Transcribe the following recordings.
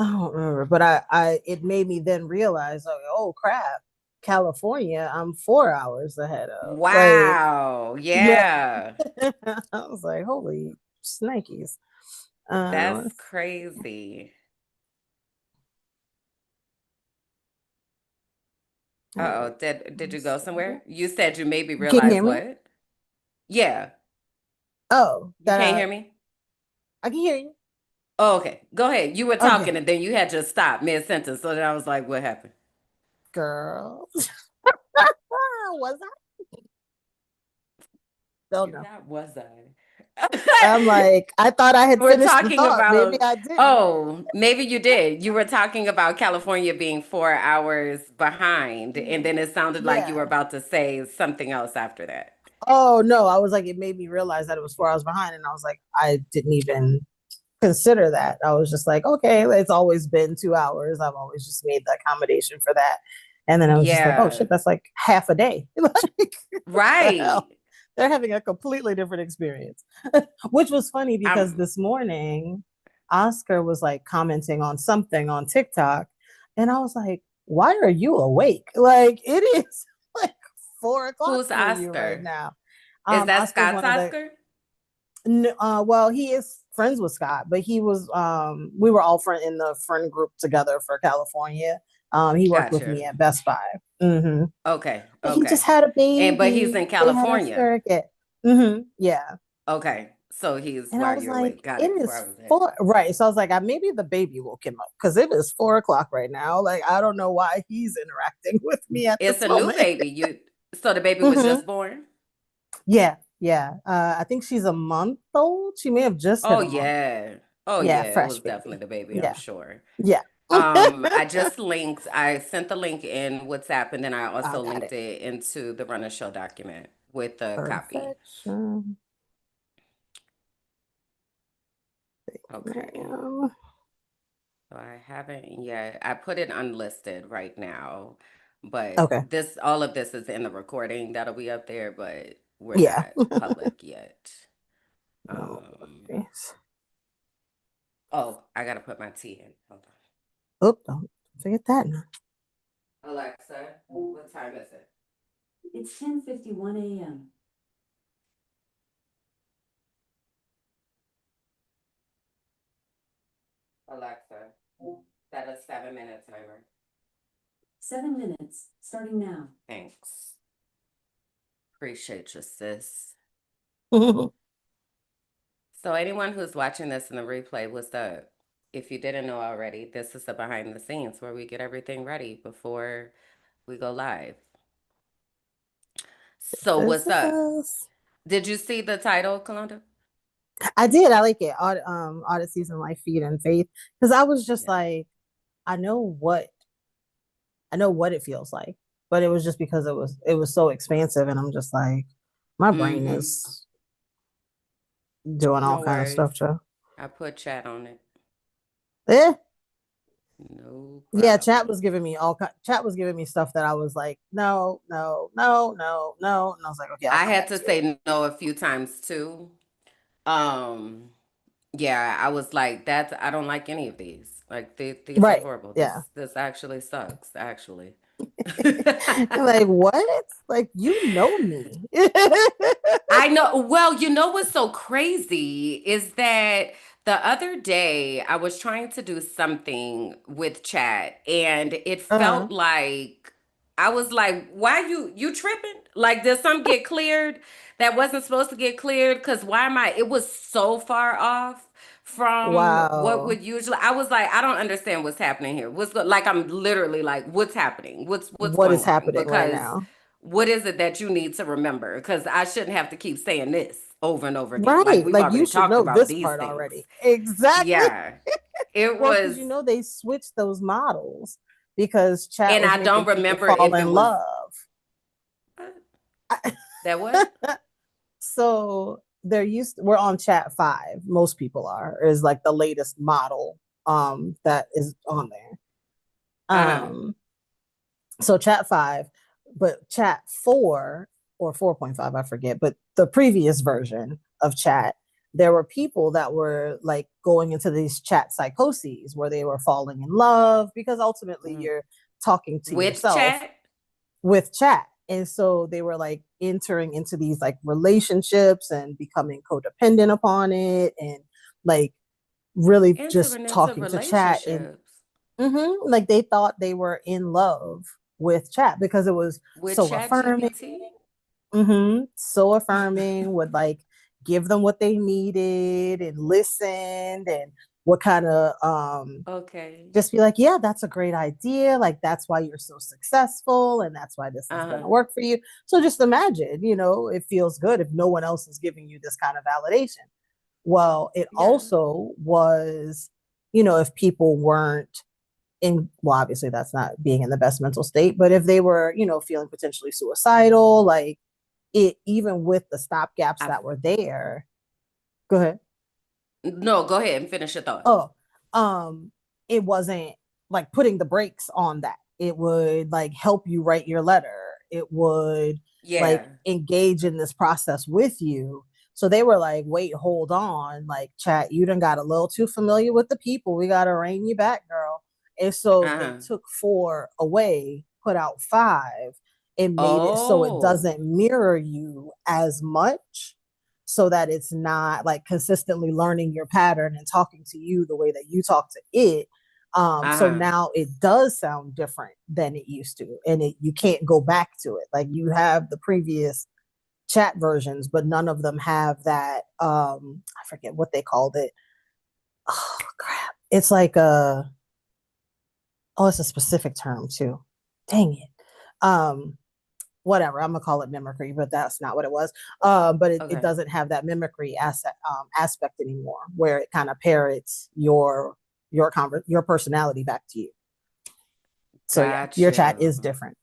I don't remember, but it made me then realize, like, oh crap, California, I'm 4 hours ahead of. Like, Wow. yeah. Yeah. I was like, holy snikes. That's Um, crazy. all Uh-oh. right. Did you Let's go see. somewhere? You said you made me Can you realize hear me? what? Yeah. Oh, You that can't hear me? I can hear you. Oh, okay. Go ahead. You were Okay, talking and then you had just stopped mid-sentence. So then I was like, what happened? girl. Was I? Don't You're know. not, was I? I'm like, I thought I had We're finished the talking thought. Maybe about, I didn't. oh, maybe you did. You were talking about California being 4 hours behind, and then it sounded like you were Yeah. about to say something else after that. Oh no, I was like, it made me realize that it was 4 hours behind, and I was like, I didn't even consider that. I was just like, okay, it's always been 2 hours. I've always just made the accommodation for that. And then I was just like, oh Yeah, shit, that's like half a day. Like, what the hell? right. They're having a completely different experience, which was funny because I'm this morning, Oscar was like commenting on something on TikTok. And I was like, why are you awake? Like, it is like 4 o'clock Who's for you right Oscar? now. Is that Oscar's Scott's one of the Oscar? well, he is friends with Scott, but he was we were all friend in the friend group together for California. He worked with Gotcha. me at Best Buy. Mm-hmm. Okay, But he just okay. had a But he's baby. in They had a California. surrogate. Mm-hmm. Yeah. Okay, so he's And I while was you're awake. like, Got it it. Where I is was at. four. Right. So I was like, maybe the baby woke him up because it is 4 o'clock right now. Like, I don't know why he's interacting with me at It's this a new moment. baby. So the baby was Hmm. just born? Yeah. Yeah. I think she's a month old. She may have just hit Oh a month. yeah. Oh Yeah. yeah, it Fresh was definitely baby. the baby, I'm Yeah. sure. Yeah. I sent the link in WhatsApp and then I I also got linked it. it into the Run a Show document with the copy. Perfection. Okay. Ma'am. So I haven't yet. I put it unlisted right now, but Okay. this all of this is in the recording that'll be up there, but we're Yeah. not public yet. No Um, worries. oh, I gotta put my tea in. Hold Oh, don't forget that now. on. Alexa, what time is it? It's 10:51 a.m. Alexa, set a 7 minute timer. 7 minutes, starting now. Thanks. Appreciate you, sis. So anyone who's watching this in the replay, what's up? If you didn't know already, this is the behind the scenes where we get everything ready before we go live. So This what's up? is. Did you see the title, Kalonda? I did. I like it. Audit season life, feed, and faith. Because I was just Yeah. like, I know what I know what it feels like, but it was just because it was so expansive, and I'm just like, my brain Mm-hmm. is doing all No kind of worries. stuff, Joe. I put chat on it. Eh, No yeah, problem. chat was giving me stuff that I was like, no, no, no, no, no, and I was like, okay, I'll I come had back to to it. say no a few times too. Um, yeah, I was like, that's I don't like any of these. Like these are Right? horrible. Yeah. This actually sucks, actually. Like what? Like you know me. I know. Well, you know what's so crazy is that the other day I was trying to do something with chat and it uh felt like I was like, why you tripping? Like did something get cleared that wasn't supposed to get cleared? Cause why am I it was so far off from what Wow. would usually I was like, I don't understand what's happening here. Like I'm literally like, what's happening? What's What going is on? happening right Because now? what is it that you need to remember? Because I shouldn't have to keep saying this over and over again. Like Right. we've Like you already should talked know about this these part things. already. Exactly. Yeah, it Well, was, because they switched those models because chat and was I don't making people remember fall if in it was love. that what? So we're on chat 5. Most people is like the latest model that is on there. Uh-huh. Um so chat 5, but chat 4 or 4.5, I forget, but the previous version of chat there were people that were like going into these chat psychoses where they were falling in love, because ultimately you're talking to With yourself chat? with chat. And so they were like entering into these like relationships and becoming codependent upon it, and like really just Entering into talking to chat. And relationships like they thought they were in love with chat because it was with so chat affirming. GPT? So affirming, would like give them what they needed and listened, and what kind of Okay. just be like, yeah, that's a great idea. Like, that's why you're so successful. And that's why this is going to Uh-huh. work for you. So just imagine, it feels good if no one else is giving you this kind of validation. Well, it Yeah. also was, if people weren't well, obviously that's not being in the best mental state, but if they were, feeling potentially suicidal, like it, even with the stopgaps I that were there, go ahead. No, go ahead and finish your thought. Oh, um, it wasn't like putting the brakes on that. It would like help you write your letter. It would like Yeah. engage in this process with you. So they were like, wait, hold on. Like, chat, you done got a little too familiar with the people. We got to rein you back, girl. And so they Uh-huh. took 4 away, put out 5, and made it so it Oh. doesn't mirror you as much, so that it's not like consistently learning your pattern and talking to you the way that you talk to it. So Uh-huh. now it does sound different than it used to, and you can't go back to it. Like, you have the previous chat versions, but none of them have that. I forget what they called it. Oh crap! It's like it's a specific term too. Dang it. Whatever, I'm gonna call it mimicry, but that's not what it was. But it Okay. doesn't have that mimicry aspect anymore, where it kind of parrots your personality back to you. So yeah, Got your chat is you. different.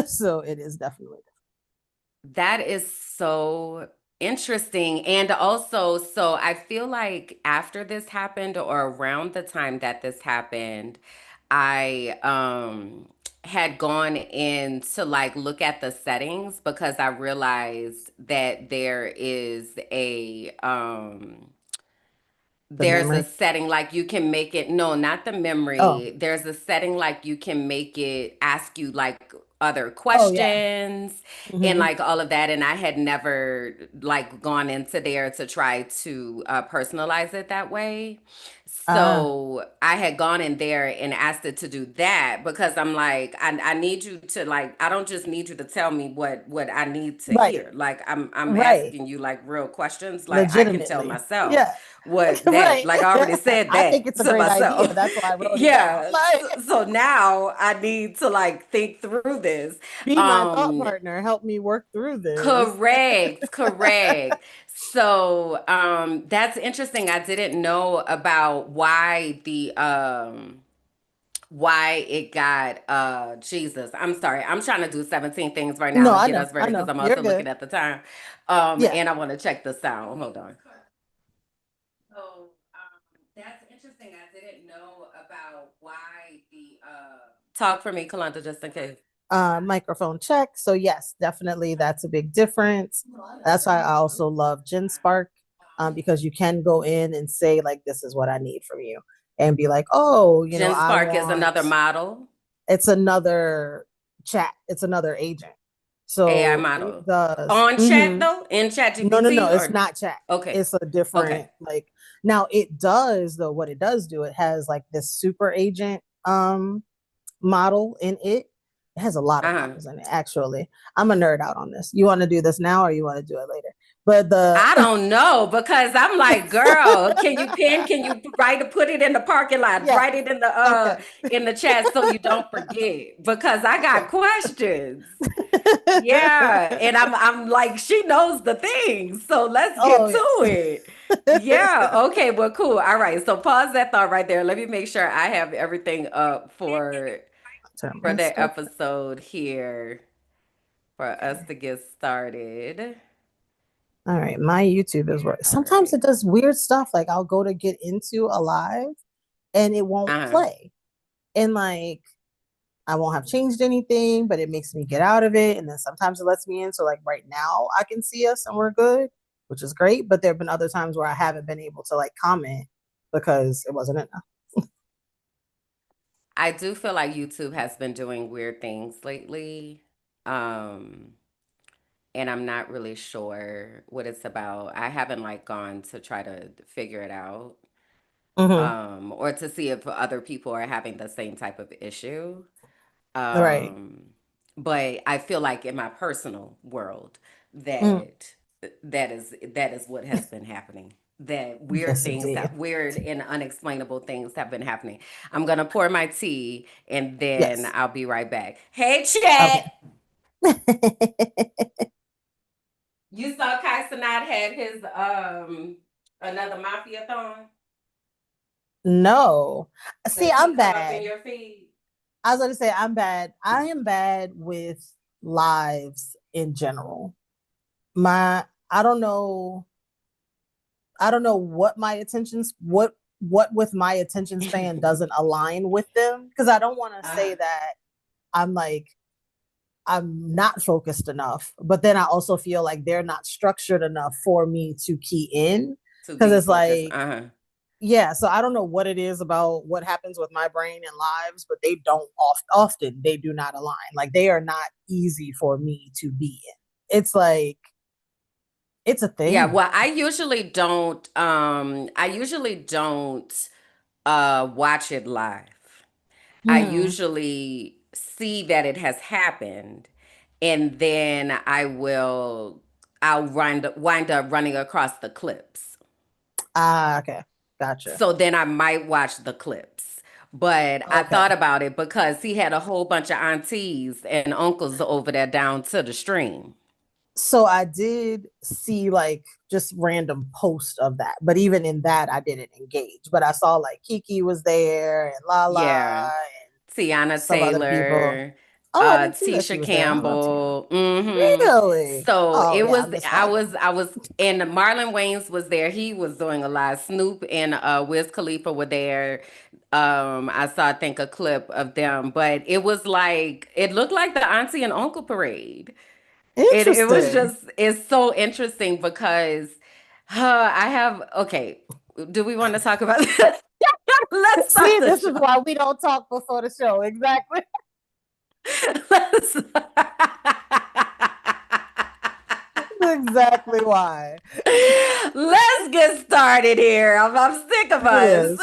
So it is definitely That is so interesting. And also, so I feel like after this happened or around the time that this happened, I had gone in to like look at the settings because I realized that the there's a memory. setting like you can make it, no, not the Oh, memory. There's a setting like you can make it ask you like other oh yeah. questions and Mm-hmm. like all of that. And I had never like gone into there to try to personalize it that way. Ah, So I had gone in there and asked it to do that because I'm like, I need you to like, I don't just need you to tell me what I need to right, hear. Like I'm right. asking you like real questions. Like I can tell Legitimately, myself yeah. what that, Right. like I already said I think that it's a to great idea. myself. That's why I wrote it down. Yeah. Like, So now I need to like think through this. be my thought Um partner. Help me work through this. Correct, correct. So that's interesting. I didn't know about why it got Jesus. I'm sorry. I'm trying to do 17 things right now No, to I get know, us I ready because know. I'm You're also good. looking at the time. Yeah. And I want to check the sound. Hold on. So that's interesting. I didn't know about why the talk for me, Kalanda, just in case. Microphone check. So yes, definitely that's a big difference. That's why I also love GenSpark, because you can go in and say like, this is what I need from you, and be like, oh, Jen I Spark is want, another model, it's another chat, it's another agent. AI So it model. does. On chat though? In chat No, no, no, GPT it's or not chat. okay. It's a Okay. different, like, now it does though, what it does do, it has like this super agent model in it. It has a lot of Uh-huh. models in it, actually. I'm a nerd out on this. You want to do this now or you want to do it later? But the I don't know because I'm like, girl, can you pin? Can you put it in the parking lot? yeah, Write it okay. in the chat so you don't forget because I got Okay. questions. Yeah, and I'm like, she knows the things. So let's get Oh to yeah. it. Yeah, okay, well, cool. All right. So pause that thought right there. Let me make sure I have everything up Turn for my the stuff. episode here for us Okay. to get started. All right. My YouTube is working. All Sometimes right. it does weird stuff. Like, I'll go to get into a live and it won't Uh-huh. play. And like, I won't have changed anything, but it makes me get out of it. And then sometimes it lets me in. So like right now I can see us and we're good. which is great. But there have been other times where I haven't been able to like comment because it wasn't enough. I do feel like YouTube has been doing weird things lately. Um, and I'm not really sure what it's about. I haven't like gone to try to figure it out, Hmm. or to see if other people are having the same type of issue. Right. Um, but I feel like in my personal world Mm. that that is what has been happening. That Yes, indeed. weird and unexplainable things have been happening. I'm gonna pour my tea and then Yes. I'll be right back. Hey, chat. Okay. You saw Kai Cenat had his another mafia thon. No. See, Does he I'm come up in bad. your feed? I was going to say I'm bad. I am bad with lives in general. My I don't know. I don't know what my attentions what with my attention span doesn't align with them, because I don't want to Uh-huh. say that I'm like I'm not focused enough, but then I also feel like they're not structured enough for me to key in, To because be it's focused. like, Uh-huh. yeah, so I don't know what it is about what happens with my brain and lives, but they don't often they do not align. Like they are not easy for me to be in. It's like it's a Yeah, thing. well, I usually don't watch it live. I Hmm. usually see that it has happened and then I'll wind up running across the clips. Ah, okay. Gotcha. So then I might watch the clips. But I Okay. thought about it because he had a whole bunch of aunties and uncles over there down to the stream. So I did see like just random posts of that, but even in that I didn't engage. But I saw like Kiki was there and Lala Yeah. and Tiana some other people. Taylor, Oh, I didn't see that she Tisha was there. I love Tiana. Campbell. Really? So Oh it yeah, was I missed I that one. was I was and Marlon Wayans was there. He was doing a lot. Snoop and Wiz Khalifa were there. I saw I think a clip of them, but it was like it looked like the auntie and uncle parade. It was Interesting. just it's so interesting because I have okay. Do we want to talk about this? Let's start See, the this is show. why we don't talk before the show. Exactly. Let's Exactly why. let's get started here. I'm sick of It us. is.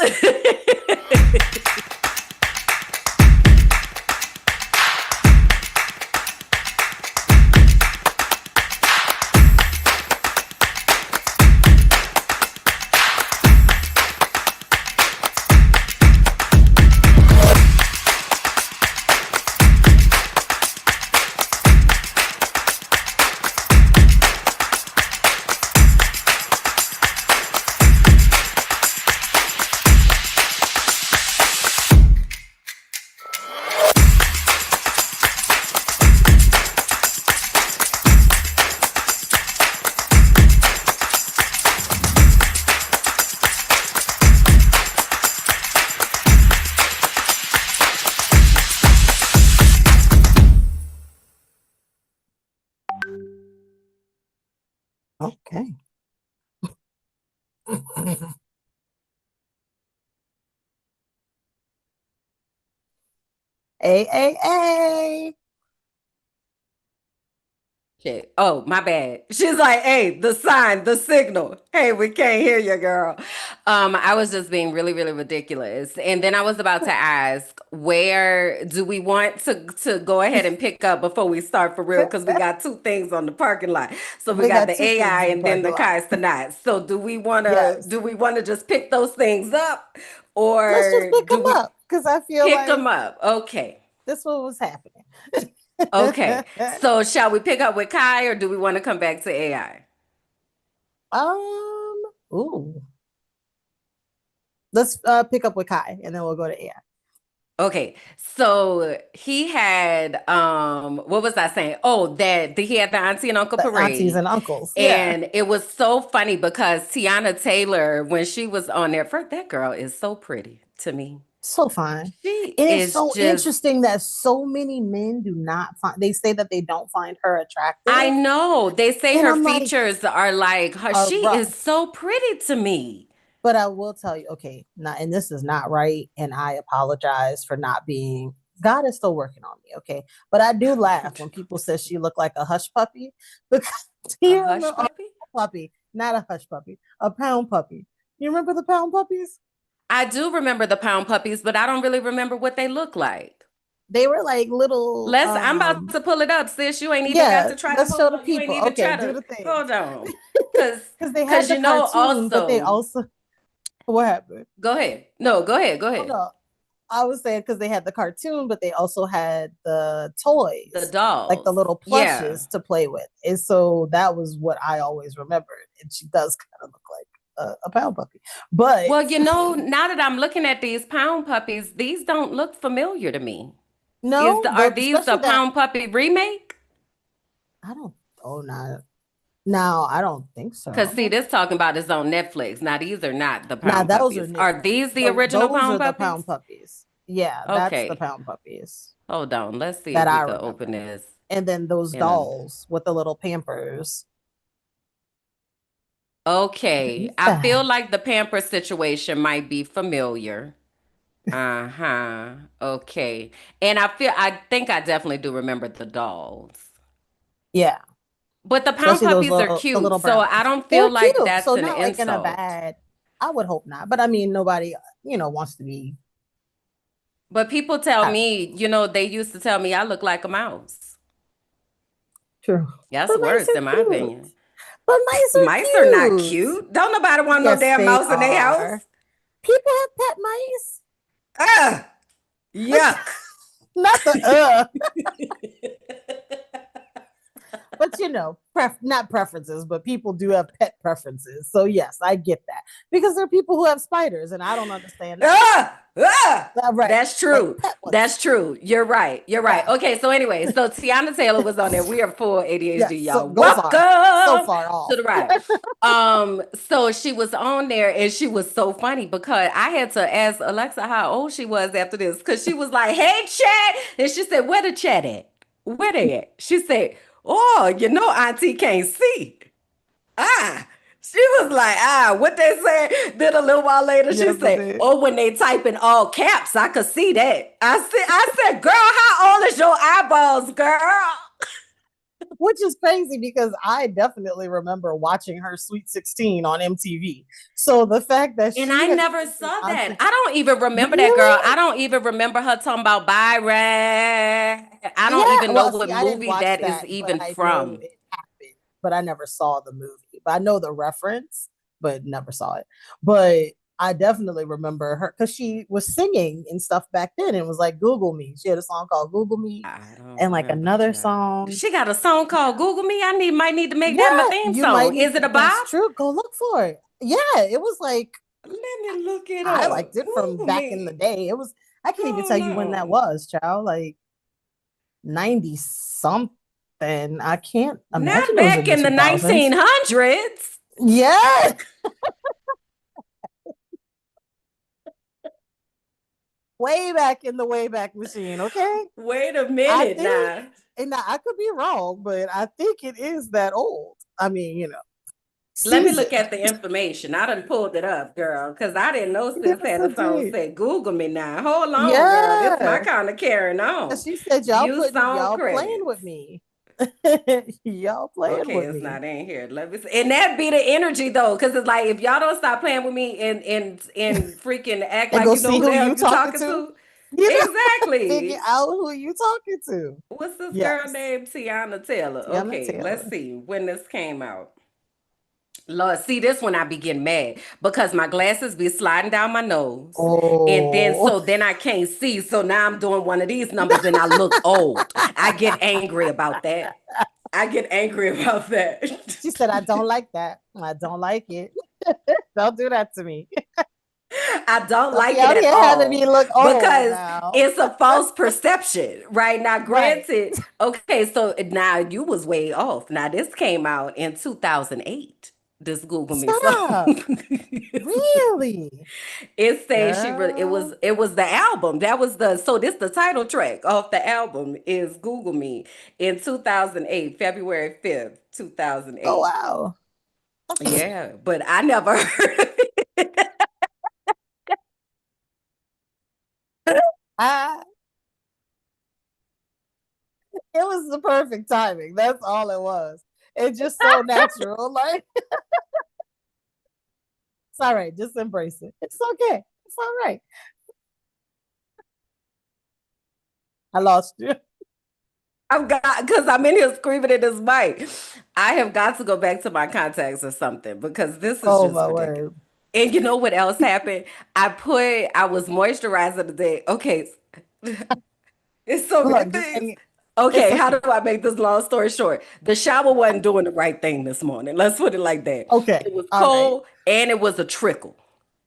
Okay. A. Shit. Oh, my bad. She's like, hey, the sign, the signal. Hey, we can't hear you, girl. I was just being really, really ridiculous. And then I was about to ask, where do we want to go ahead and pick up before we start for real? Because we got two things on the parking lot. So we We got got the two things AI in the and then parking the lot. Kai's tonight. So Yes. do we wanna just pick those things up? Let's just Or pick do them we up because I feel pick like them up? Okay. this what was happening. Okay. So shall we pick up with Kai or do we want to come back to AI? Ooh. Let's pick up with Kai and then we'll go to AI. Okay, so he had what was I saying? Oh, that he had the auntie and uncle The aunties parade. and uncles. Yeah. And it was so funny because Tiana Taylor, when she was on there, first, that girl is so pretty to me. So fine. She And it's is so just, interesting that so many men do not find, they say that they don't find her I attractive. know. They say And her I'm like, features are like her. are She rough. is so pretty to me. But I will tell you, okay, not, and this is not right. And I apologize for not being, God is still working on me, okay? But I do laugh when people say she looked like a hush puppy because A you hush remember a puppy? puppy, not a hush puppy, a pound puppy. You remember the pound puppies? I do remember the pound puppies, but I don't really remember what they look like. They were like little I'm about to pull it up, sis. You ainain't even got yeah, to try to let's show hold the on. You ain't people. even Okay, try do to the thing. hold on. Cause Because they had cause the you know cartoon, but they also also what happened? go ahead. No, go ahead. Go Oh ahead. no, I was saying because they had the cartoon, but they also had the The toys, like the dolls. little Yeah. plushes to play with. And so that was what I always remembered. And she does kind of look like a pound puppy. But Well, you know, now that I'm looking at these pound puppies, these don't look familiar to me. no, Are the these the especially that pound puppy remake? I don't oh not now, I don't think Cause see, so. this talking about is on Netflix. Now these are not the Now pound those are puppies. new. Are these the original Those pound are the puppies? pound puppies. Yeah, that's the Okay. pound puppies Hold on. Let's see if that we I could remember. open this And then those in a dolls with the little pampers. okay. Who's I feel that? like the pamper situation might be familiar. Uh-huh. Okay. And I think I definitely do remember the dolls. Yeah, But the pound especially those puppies are little the cute. little So brown I ones. don't They're feel like cute, that's so an not like in a insult. bad. I would hope not, but I mean, nobody wants to be But people tell have me, you know, they used to tell me I look like a mouse. true. That's But mice worse are in my cute. opinion. But mice are Mice are not cute. cute. Don't nobody want no Yes, damn they mouse in their house. are. People have pet mice. Ah, yuck. Not the but not preferences, but people do have pet preferences. So yes, I get that because there are people who have spiders, and I don't understand that. Ah, ah. Right, That's like true. pet ones. That's true. You're right. You're right. Yeah, Okay, so anyway, so Tiana Taylor was on there. We are full ADHD, yes. So y'all. go far, so Welcome far to off. the ride. So she was on there and she was so funny because I had to ask Alexa how old she was after this because she was like, "Hey, chat," and she said, "Where the chat at? Where they at?" She said, "Oh, you know, Auntie can't see." Ah, she was like, what they said. Then a little while later, she Yes, I said, did. oh, when they type in all caps, I could see that. I said, girl, how old is your eyeballs, girl? Which is crazy because I definitely remember watching her Sweet 16 on MTV. So the fact that And she I has never taken saw that. Auntie, I don't even remember that girl. I really? don't even remember her talking about Byron. I don't Yeah. even know Well, what see, I didn't movie watch that is that, but even I know from. it happened. But I never saw the movie. But I know the reference, but never saw it. But I definitely remember her because she was singing and stuff back then. And was like Google Me. She had a song called Google Me, I don't and like remember, another child. song. She got a song called Google Me. Might need to make that my Yeah, theme you might song. need. Is it a That's bop? true. Go look for it. Yeah, it was like Let me look it I up. liked it from Google back in the me. day. It was I can't even tell Hold you when that on. was, child. Like 90 something. I can't imagine Not it was in back the in the 2000s. 1900s. Yeah, way back in the Wayback Machine. Okay, Wait a I minute think, now. and I could be wrong, but I think it is that old. I mean, Let me look seasoned. at the information. I done pulled it up, girl, because I didn't know sis Yes, had I a song did. said Google me now. Hold on, girl. This my Yeah, kind of carrying on. she said View song y'all playing credits. with me. Y'all playing Okay, with it's me. not in here. Let me see. And that be the energy though, because it's like if y'all don't stop playing with me and freaking act And like go you know see who the who hell you you talking talking to. to. You figure Exactly. out who you talking to. What's this girl Yes. named Tiana Taylor? Tiana Okay, let's Taylor. see when this came out. Lord, see this when I be getting mad because my glasses be sliding down my nose. And then Oh. so then I can't see. So now I'm doing one of these numbers and I look old. I get angry about that. I get angry about that. She said, I don't like that. I don't like it. Don't do that to me. I don't Don't be like it out at here having me all look old because now. it's a false perception, right? Now, Right. granted, okay, so now you was way off. Now, this came out in 2008. Just Google me Stop. some. Really? It says she really Girl. it was the album. That was this the title track of the album is Google Me in 2008, February 5th, Oh 2008. wow. Yeah, but I never heard of it. I it was the perfect timing. That's all it was. It's just so natural. Like it's all right. Just embrace it. It's okay. It's all right. I lost you. I've got because I'm in here screaming at this mic. I have got to go back to my contacts or something because this is Oh just my ridiculous. word. And you know what else happened? I was moisturizing today. Okay, it's so many Look, just things. hang it. It's Okay, how okay. do I make this long story short? The shower wasn't doing the right thing this morning. Let's put it like that. Okay. It was All right. cold and it was a trickle.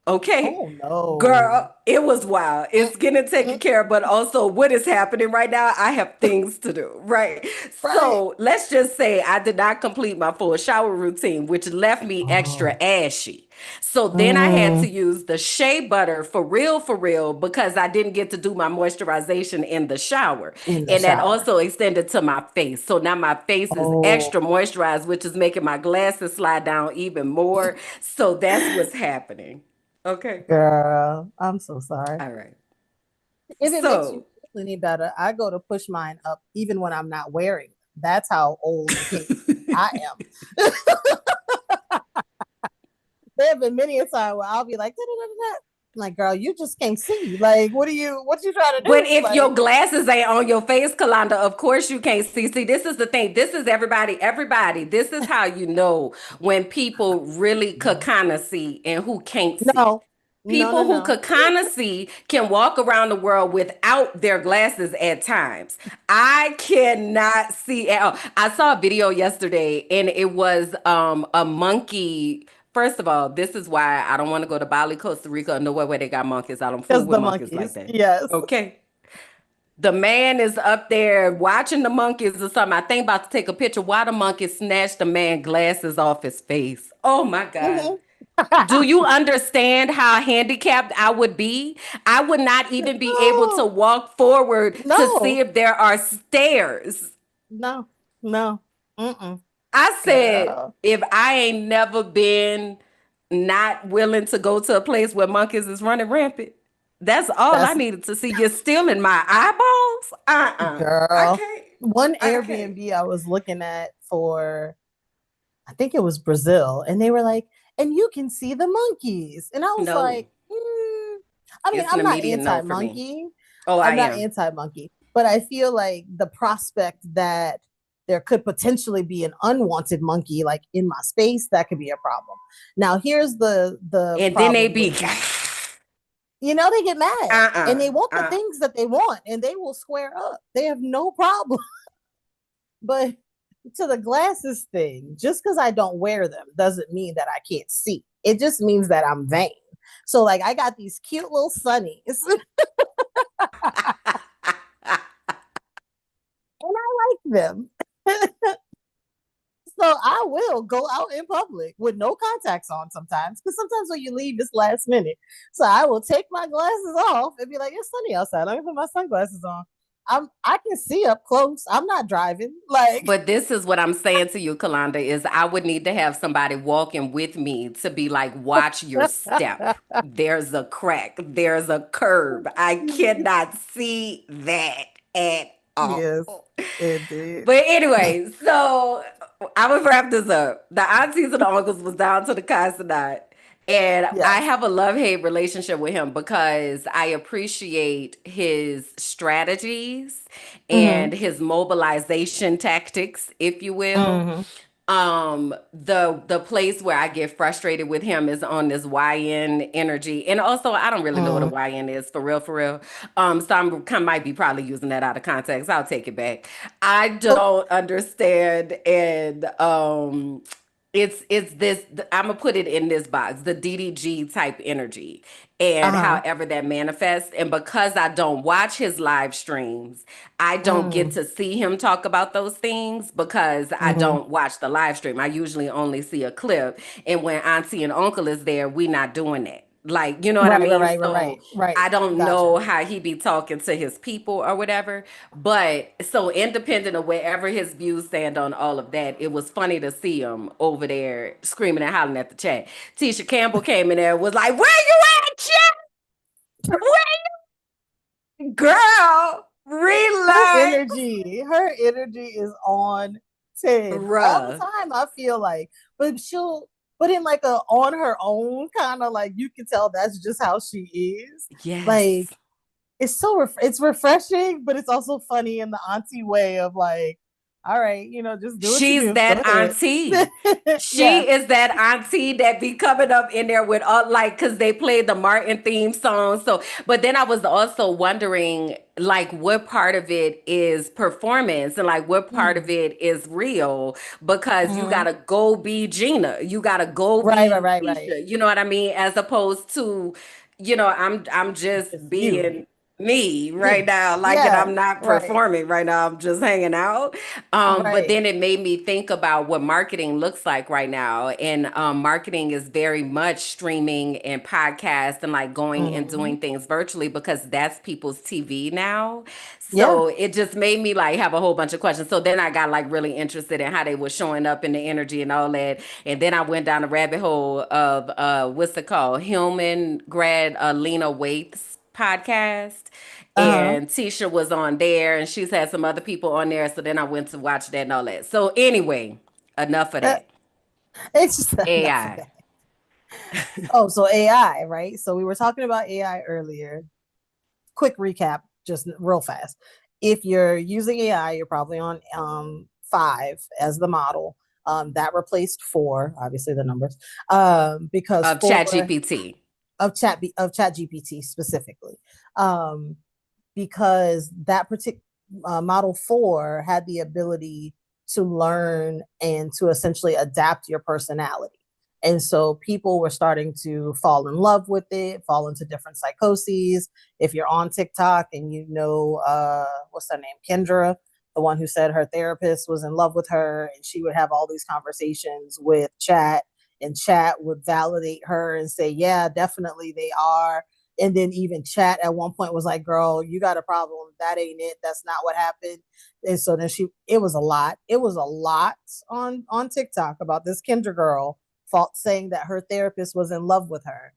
Okay. Oh no. Girl, it was wild. It's getting taken Mm, care of, but also what is happening right now, I have things to do, right? right. So let's just say I did not complete my full shower routine, which left me extra Oh. ashy. So then I had to Mm, use the shea butter for real, because I didn't get to do my moisturization in the shower. in the And that shower. also extended to my face. So now my face is Oh, extra moisturized, which is making my glasses slide down even more. So that's what's happening. Okay. girl. I'm so sorry. All right. If it makes you So, feel any better, I go to push mine up even when I'm not wearing them. That's how old and kinky I am. There have been many a time where I'll be like, da, da, da, da. Like, girl, you just can't see. Like, what you trying to but do? if your Like, glasses ain't on your face, Kalanda, of course you can't see. See, this is the thing. This is everybody. This is how you know when people really could no, kind of see and who can't see. no, no, no, People who no. could kind of see can walk around the world without their glasses at times. I cannot see at all. I saw a video yesterday and it was a monkey. First of all, this is why I don't want to go to Bali, Costa Rica, or nowhere where they got monkeys. I don't fool Because with the monkeys like monkeys. that. Yes. Okay. The man is up there watching the monkeys or something. I think about to take a picture. Why the monkey snatched the man glasses off his face? Oh my God. Mhm. Do you understand how handicapped I would be? I would not even be able to No, walk forward to see no, if there are stairs. no, no. Mm-mm. I said, Girl. if I ain't never been not willing to go to a place where monkeys is running rampant, that's all I That's needed to see. You're still in my eyeballs? I girl. can't. One I can't. Airbnb I was looking at for, I think it was Brazil, and they were like, and you can see the monkeys. And I was No, like, I mean, it's an I'm not immediate no for me. anti-monkey. Oh, I I'm not am. anti-monkey, but I feel like the prospect that there could potentially be an unwanted monkey like in my space, that could be a problem. Now, here's the And then they problem be, with they get mad and uh-uh, they want the uh, things that they want and they will square up. They have no problem. But to the glasses thing, just because I don't wear them doesn't mean that I can't see. It just means that I'm vain. So like I got these cute little sunnies and I like them. So I will go out in public with no contacts on sometimes, because sometimes when you leave, it's last minute. So I will take my glasses off and be like, "It's sunny outside. Let me put my sunglasses on. I can see up close. I'm not driving. Like, but this is what I'm saying to you, Kalanda, is I would need to have somebody walking with me to be like, watch your step. There's a crack. There's a curb. I cannot see that at yes, all. indeed. But anyway, so I would wrap this up. The aunties and the uncles was down to the Casanat. And I Yes. have a love-hate relationship with him because I appreciate his strategies and Mm-hmm. his mobilization tactics, if you will. Mm-hmm. The place where I get frustrated with him is on this YN energy. And also I don't really know what a Mm-hmm. YN is for real, for real. So might be probably using that out of context. I'll take it back. I Oh, don't understand and it's this, I'm gonna put it in this box, the DDG type energy, and Uh-huh. however that manifests. And because I don't watch his live streams, I don't get Mm, to see him talk about those things because I hmm. don't watch the live stream. I usually only see a clip, and when Auntie and Uncle is there, we not doing that. Like, you know what I Right, right, mean? right, right, So right, right. I don't Gotcha. know how he be talking to his people or whatever. But so independent of wherever his views stand on all of that, it was funny to see him over there screaming and hollering at the chat. Tisha Campbell came in there and was like, "Where you at, chat? Where you, girl? Relax, Her energy is on 10 all the bruh, time, I feel like. But she'll but in like a on her own kind of like you can tell that's just how she is. yes." Like it's it's refreshing, but it's also funny in the auntie way of like, all right, just do what you She's do. Go that ahead. auntie. Yeah. She is that auntie that be coming up in there with all like, cause they played the Martin theme song. So, but then I was also wondering like what part of it is performance and like what part of Mm-hmm. it is real, because you Mm-hmm. gotta go be Gina, you gotta go Right, right, be right, right. Tisha, you know what I mean? As opposed to, I'm Just just you. being me right You. now, like, and Yeah. I'm not Right. performing right now, I'm just hanging out. But Right. then it made me think about what marketing looks like right now. And marketing is very much streaming and podcast and like going and Mm-hmm. doing things virtually because that's people's TV now. Yeah. So it just made me like have a whole bunch of questions. So then I got like really interested in how they were showing up in the energy and all that. And then I went down a rabbit hole of what's it called? Human grad Lena Waite's podcast, Uh-huh. and Tisha was on there, and she's had some other people on there. So then I went to watch that and all that. So anyway, enough of Uh, that. It's just enough of AI. that. Oh, so AI, right? So we were talking about AI earlier. Quick recap, just real fast. If you're using AI, you're probably on 5 as the model. That replaced 4, obviously the numbers, because Of 4 ChatGPT. of Chat GPT specifically, um, because that particular model 4 had the ability to learn and to essentially adapt your personality. And so people were starting to fall in love with it, fall into different psychoses. If you're on TikTok and what's her name, Kendra, the one who said her therapist was in love with her, and she would have all these conversations with Chat, and Chat would validate her and say, yeah, definitely they are. And then even Chat at one point was like, girl, you got a problem. That ain't it. That's not what happened. And so then it was a lot. It was a lot on TikTok about this Kendra girl fault saying that her therapist was in love with her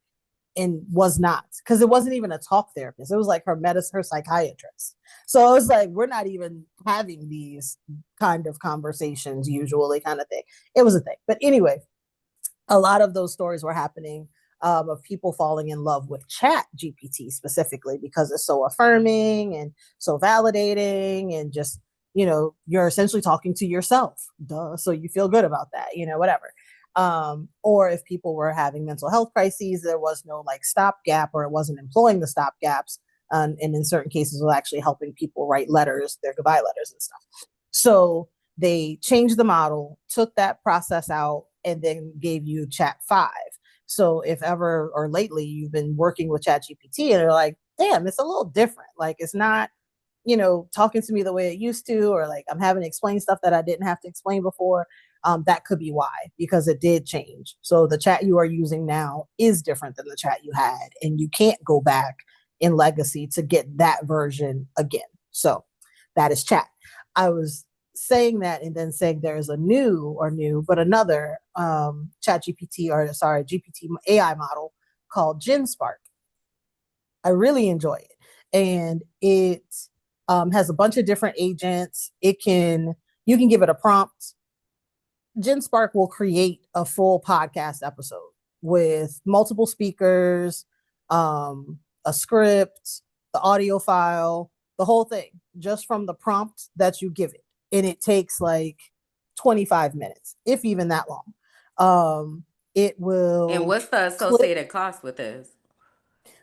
and was not, because it wasn't even a talk therapist. It was like her psychiatrist. So it was like, we're not even having these kind of conversations usually, kind of thing. It was a thing. But anyway, a lot of those stories were happening, of people falling in love with Chat GPT specifically because it's so affirming and so validating, and just, you're essentially talking to yourself. Duh. So you feel good about that, whatever. Or if people were having mental health crises, there was no like stopgap, or it wasn't employing the stopgaps. And in certain cases, was actually helping people write letters, their goodbye letters and stuff. So they changed the model, took that process out, and then gave you Chat 5. So if ever or lately you've been working with Chat GPT and you're like, damn, it's a little different. Like it's not, talking to me the way it used to, or like I'm having to explain stuff that I didn't have to explain before. That could be why, because it did change. So the chat you are using now is different than the chat you had, and you can't go back in legacy to get that version again. So that is chat. I was saying that and then saying there's but another chat GPT, or sorry, GPT AI model called GenSpark. I really enjoy it. And it has a bunch of different agents. You can give it a prompt. GenSpark will create a full podcast episode with multiple speakers, a script, the audio file, the whole thing, just from the prompt that you give it. And it takes like 25 minutes, if even that long. It And will what's the clip. associated cost with this?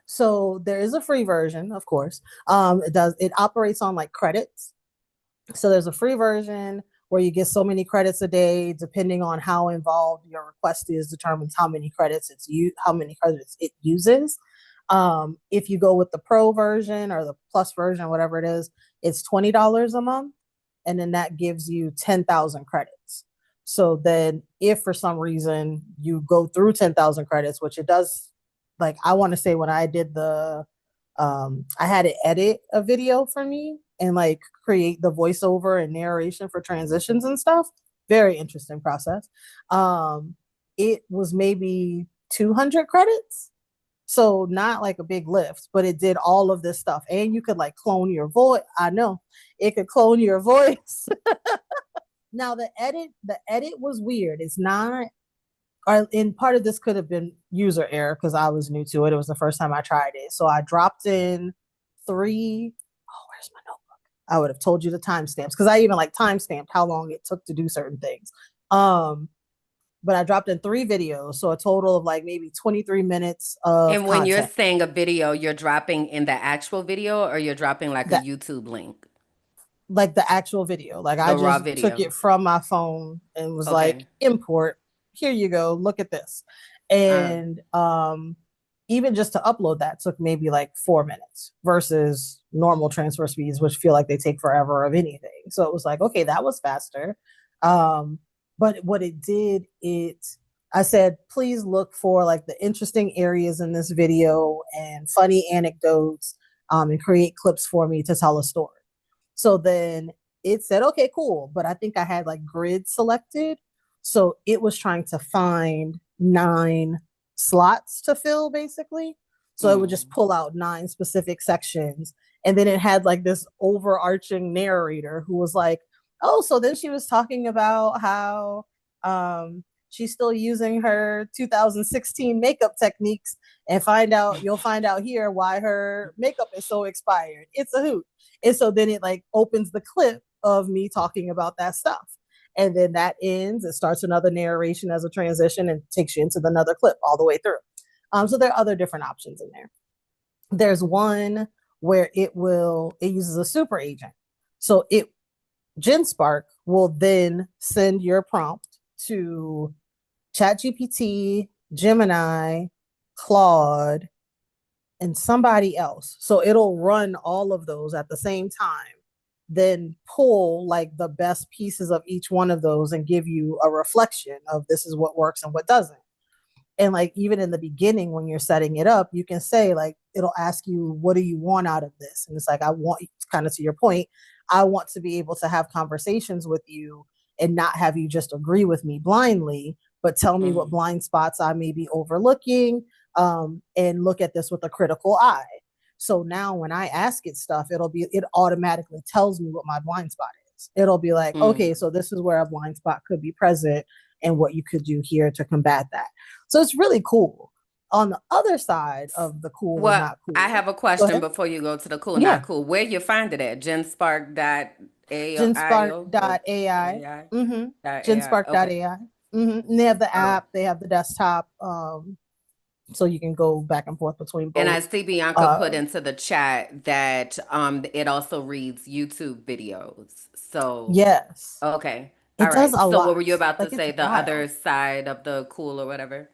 So there is a free version, of course. It operates on like credits. So there's a free version where you get so many credits a day, depending on how involved your request is, determines how many credits it uses. If you go with the pro version or the plus version, whatever it is, it's $20 a month. And then that gives you 10,000 credits. So then if for some reason you go through 10,000 credits, which it does, like, I want to say when I did I had to edit a video for me and like create the voiceover and narration for transitions and stuff. Very interesting process. It was maybe 200 credits. So not like a big lift, but it did all of this stuff. And you could like clone your voice. I know it could clone your voice. Now the edit was weird. It's not, and part of this could have been user error because I was new to it. It was the first time I tried it. So I dropped in three. Oh, where's my notebook? I would have told you the timestamps because I even like timestamped how long it took to do certain things. But I dropped in 3 videos, so a total of like maybe 23 minutes of And when you're content. saying a video, you're dropping in the actual video or you're dropping like a That YouTube link? like the actual video. Like I The raw just took video. it from my phone and was like, Okay. import. Here you go. Look at this. And even just to upload that took maybe like 4 minutes versus normal transfer speeds, which feel like they take forever of anything. So it was like, okay, that was faster. But what it did, I said, please look for like the interesting areas in this video and funny anecdotes, and create clips for me to tell a story. So then it said, okay, cool. But I think I had like grid selected. So it was trying to find 9 slots to fill basically. So it would just pull out 9 specific sections. And then it had like this overarching narrator who was like, oh, so then she was talking about how she's still using her 2016 makeup techniques and you'll find out here why her makeup is so expired. It's a hoot. And so then it like opens the clip of me talking about that stuff. And then that ends, it starts another narration as a transition and takes you into another clip all the way through. So there are other different options in there. There's one where it uses a super agent. So GenSpark will then send your prompt to ChatGPT, Gemini, Claude, and somebody else. So it'll run all of those at the same time, then pull like the best pieces of each one of those and give you a reflection of this is what works and what doesn't. And like even in the beginning when you're setting it up, you can say like it'll ask you, what do you want out of this? And it's like, I want, kind of to your point, I want to be able to have conversations with you and not have you just agree with me blindly, but tell me what blind spots I may be overlooking, and look at this with a critical eye. So now when I ask it stuff, it automatically tells me what my blind spot is. It'll be like, okay, so this is where a blind spot could be present and what you could do here to combat that. So it's really cool. On the other side of the cool and Well, not cool. I have a question before you go to the cool, Yeah. not cool. Where you find it at? GenSpark.ai? GenSpark.ai. AI? Mm-hmm. AI. Okay. GenSpark.ai. Mm-hmm. And they have the All right. app, they have the desktop. So you can go back and forth between And both. I see Bianca put into the chat that it also reads YouTube videos. So, Yes. okay. All It does right. a So what lot. were you about to Like it's say? The wild. other side of the cool or whatever?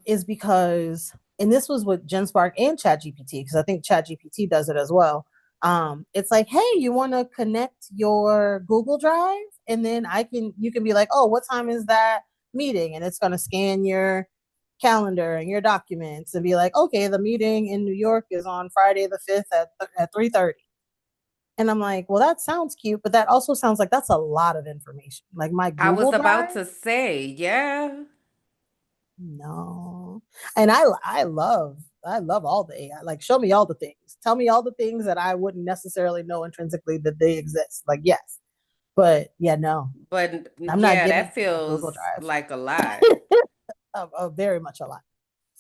Is because, and this was with GenSpark and ChatGPT, because I think ChatGPT does it as well. It's like, hey, you want to connect your Google Drive, and then you can be like, oh, what time is that meeting? And it's going to scan your calendar and your documents and be like, okay, the meeting in New York is on Friday the 5th at 3:30. And I'm like, well, that sounds cute, but that also sounds like that's a lot of information. Like my I was Google about Drive. to say, yeah. No. And I love all the AI. Like show me all the things. Tell me all the things that I wouldn't necessarily know intrinsically that they exist. Like yes. But yeah, no. But I'm not yeah, giving that you my Google feels Drive. like a lot. Very much a lot.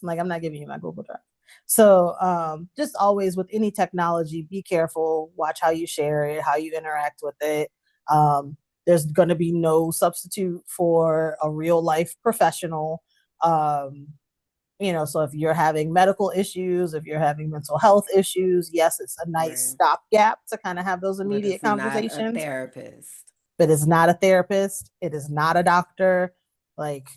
Like I'm not giving you my Google Drive. So just always with any technology, be careful, watch how you share it, how you interact with it. There's gonna be no substitute for a real life professional. Um, so if you're having medical issues, if you're having mental health issues, yes, it's a nice Right. stopgap to kind of have those But immediate it's not a conversations. therapist. but it's not a therapist. It is not a doctor. Like,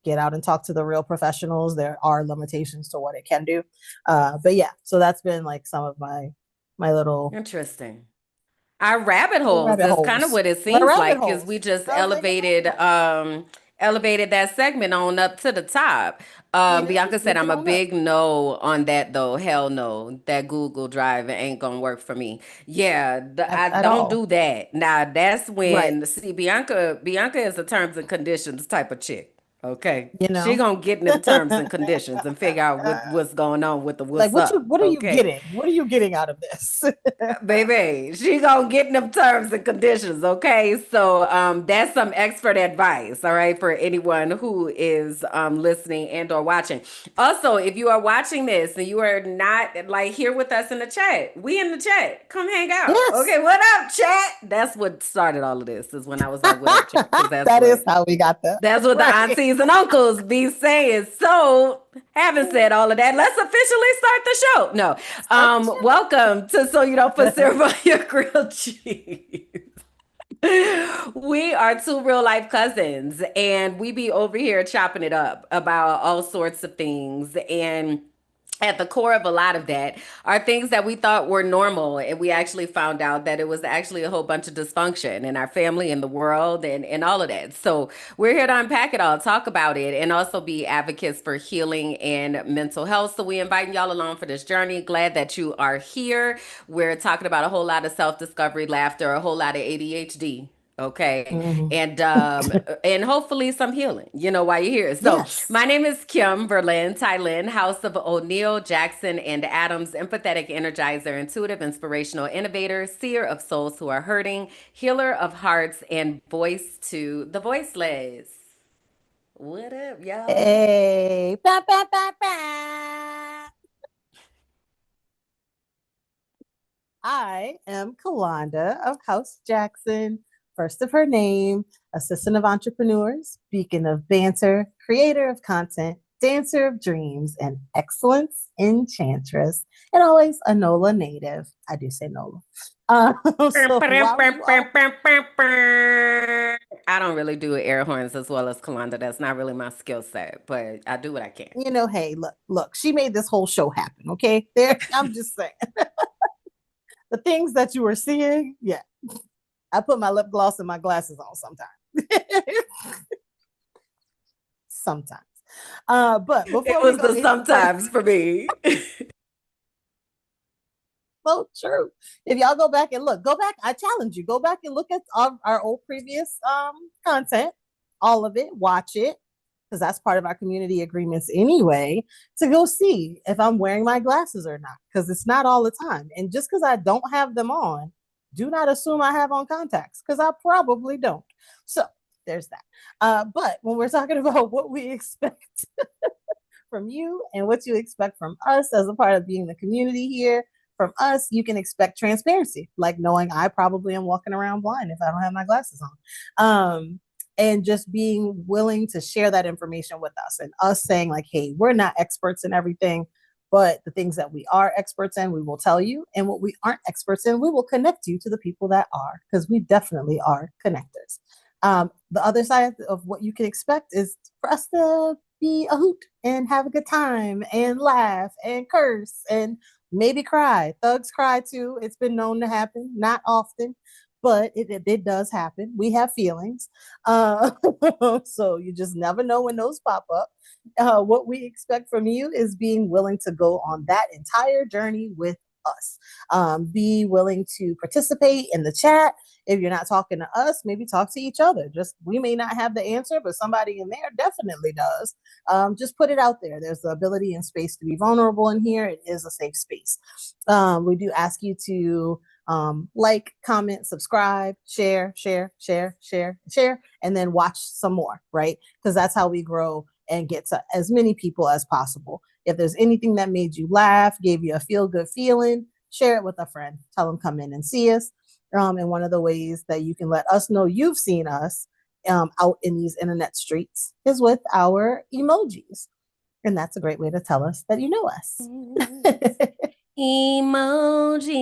get out and talk to the real professionals. There are limitations to what it can do. But yeah, so that's been like some of my little Interesting. Our rabbit holes, rabbit that's kind of holes. what it My seems rabbit like, because we holes. just Sounds like a rabbit hole. elevated that segment on up to the top. We did. Bianca said, Moved it I'm a on up. big no on that though. Hell no. That Google Drive ain't gonna work for me. Yeah, I At don't all. do that. Now that's Right. when, see, Bianca is a terms and conditions type of chick. Okay. You She know? gonna get in them terms and conditions and figure out what's going on with the Like, what's up. what are you Okay. getting? What are you getting out of this? Baby, she gonna get in them terms and conditions, okay? So that's some expert advice, all right, for anyone who is listening and or watching. Also, if you are watching this and you are not like here with us in the chat, we in the chat. Come hang out. Yes. Okay, what up, chat? That's what started all of this, is when I was like, what up, chat? Because That is how we got there. that's what the Right. aunties and uncles be saying. So, having said all of that, let's officially start the show. No, Start the show. welcome to So You Don't Put Syrup on Your Grilled Cheese. We are two real life cousins, and we be over here chopping it up about all sorts of things. And at the core of a lot of that are things that we thought were normal, and we actually found out that it was actually a whole bunch of dysfunction in our family, in the world, and all of that. So we're here to unpack it all, talk about it, and also be advocates for healing and mental health. So we inviting y'all along for this journey. Glad that you are here. We're talking about a whole lot of self-discovery, laughter, a whole lot of ADHD. Okay. Mhm. And hopefully some healing, while you're here. So Yes. my name is Kim Berlin, Thailand, House of O'Neill, Jackson, and Adams, empathetic energizer, intuitive, inspirational innovator, seer of souls who are hurting, healer of hearts, and voice to the voiceless. What up, y'all? Hey. Ba, ba, ba, ba. I am Kalonda of House Jackson, first of her name, assistant of entrepreneurs, beacon of banter, creator of content, dancer of dreams, and excellence enchantress, and always a NOLA native. I do say NOLA. So while you are, I don't really do air horns as well as Kalanda. That's not really my skill set, but I do what I can. hey, look, she made this whole show happen. Okay, there. I'm just saying the things that you were seeing. Yeah, I put my lip gloss and my glasses on sometimes. Sometimes. But It before we was go the any further, sometimes for me. so true. If y'all go back and look, go back. I challenge you. Go back and look at our old previous content, all of it. Watch it, because that's part of our community agreements anyway. To go see if I'm wearing my glasses or not, because it's not all the time. And just because I don't have them on, do not assume I have on contacts, because I probably don't. So there's that. But when we're talking about what we expect from you and what you expect from us as a part of being the community here, from us, you can expect transparency, like knowing I probably am walking around blind if I don't have my glasses on. And just being willing to share that information with us, and us saying, like, hey, we're not experts in everything, but the things that we are experts in, we will tell you. And what we aren't experts in, we will connect you to the people that are, because we definitely are connectors. The other side of what you can expect is for us to be a hoot and have a good time and laugh and curse and maybe cry. Thugs cry too. It's been known to happen, not often, but it does happen. We have feelings. So you just never know when those pop up. What we expect from you is being willing to go on that entire journey with us. Be willing to participate in the chat. If you're not talking to us, maybe talk to each other. Just, we may not have the answer, but somebody in there definitely does. Just put it out there. There's the ability and space to be vulnerable in here. It is a safe space. We do ask you to like, comment, subscribe, share, and then watch some more, right? Because that's how we grow and get to as many people as possible. If there's anything that made you laugh, gave you a feel good feeling, share it with a friend. Tell them come in and see us. And one of the ways that you can let us know you've seen us out in these internet streets is with our emojis. And that's a great way to tell us that you know us. Emojis.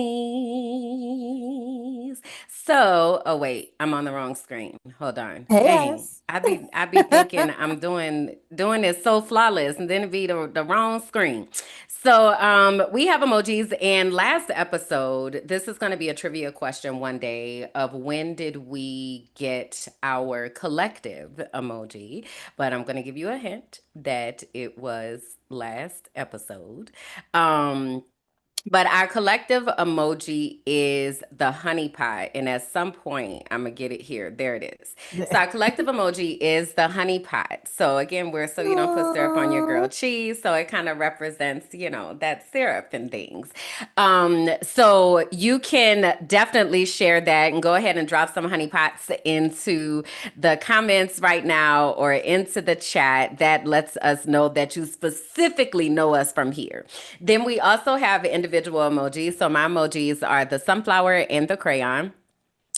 So, oh wait, I'm on the wrong screen. Hold on. Hey, Dang. us. I be thinking I'm doing it so flawless and then it be the wrong screen. So, we have emojis and last episode, this is going to be a trivia question one day of when did we get our collective emoji, but I'm going to give you a hint that it was last episode. Um but our collective emoji is the honey pot. And at some point, I'm going to get it here. There it is. So our collective emoji is the honey pot. So again, we're so you don't put syrup on your Aw. grilled cheese. So it kind of represents, that syrup and things. So you can definitely share that and go ahead and drop some honey pots into the comments right now or into the chat. That lets us know that you specifically know us from here. Then we also have individual emojis. So my emojis are the sunflower and the crayon.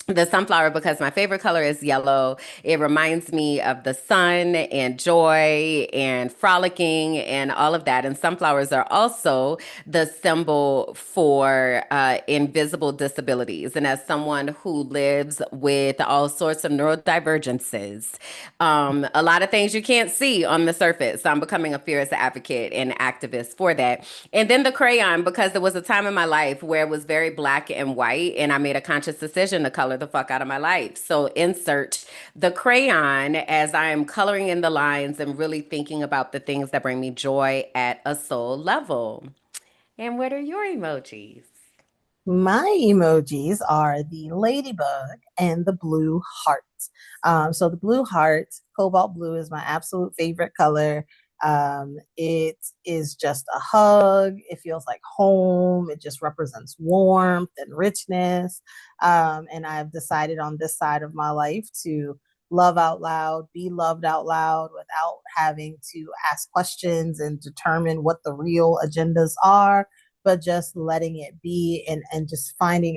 The sunflower because my favorite color is yellow. It reminds me of the sun and joy and frolicking and all of that. And sunflowers are also the symbol for invisible disabilities. And as someone who lives with all sorts of neurodivergences, a lot of things you can't see on the surface. So I'm becoming a fierce advocate and activist for that. And then the crayon, because there was a time in my life where it was very black and white, and I made a conscious decision to color the fuck out of my life. So insert the crayon as I am coloring in the lines and really thinking about the things that bring me joy at a soul level. And what are your emojis? My emojis are the ladybug and the blue heart. So the blue heart, cobalt blue, is my absolute favorite color. It is just a hug. It feels like home. It just represents warmth and richness. And I've decided on this side of my life to love out loud, be loved out loud without having to ask questions and determine what the real agendas are, but just letting it be and just finding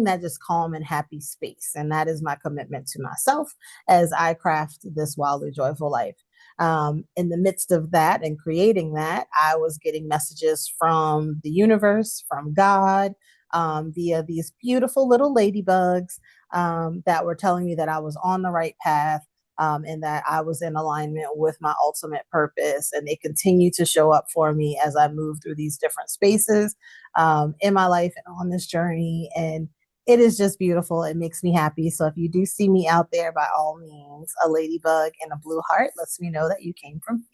that just calm and happy space. And that is my commitment to myself as I craft this wildly joyful life. In the midst of that and creating that, I was getting messages from the universe, from God, via these beautiful little ladybugs, that were telling me that I was on the right path, and that I was in alignment with my ultimate purpose. And they continue to show up for me as I move through these different spaces, in my life and on this journey. And it is just beautiful. It makes me happy. So if you do see me out there, by all means, a ladybug and a blue heart lets me know that you came from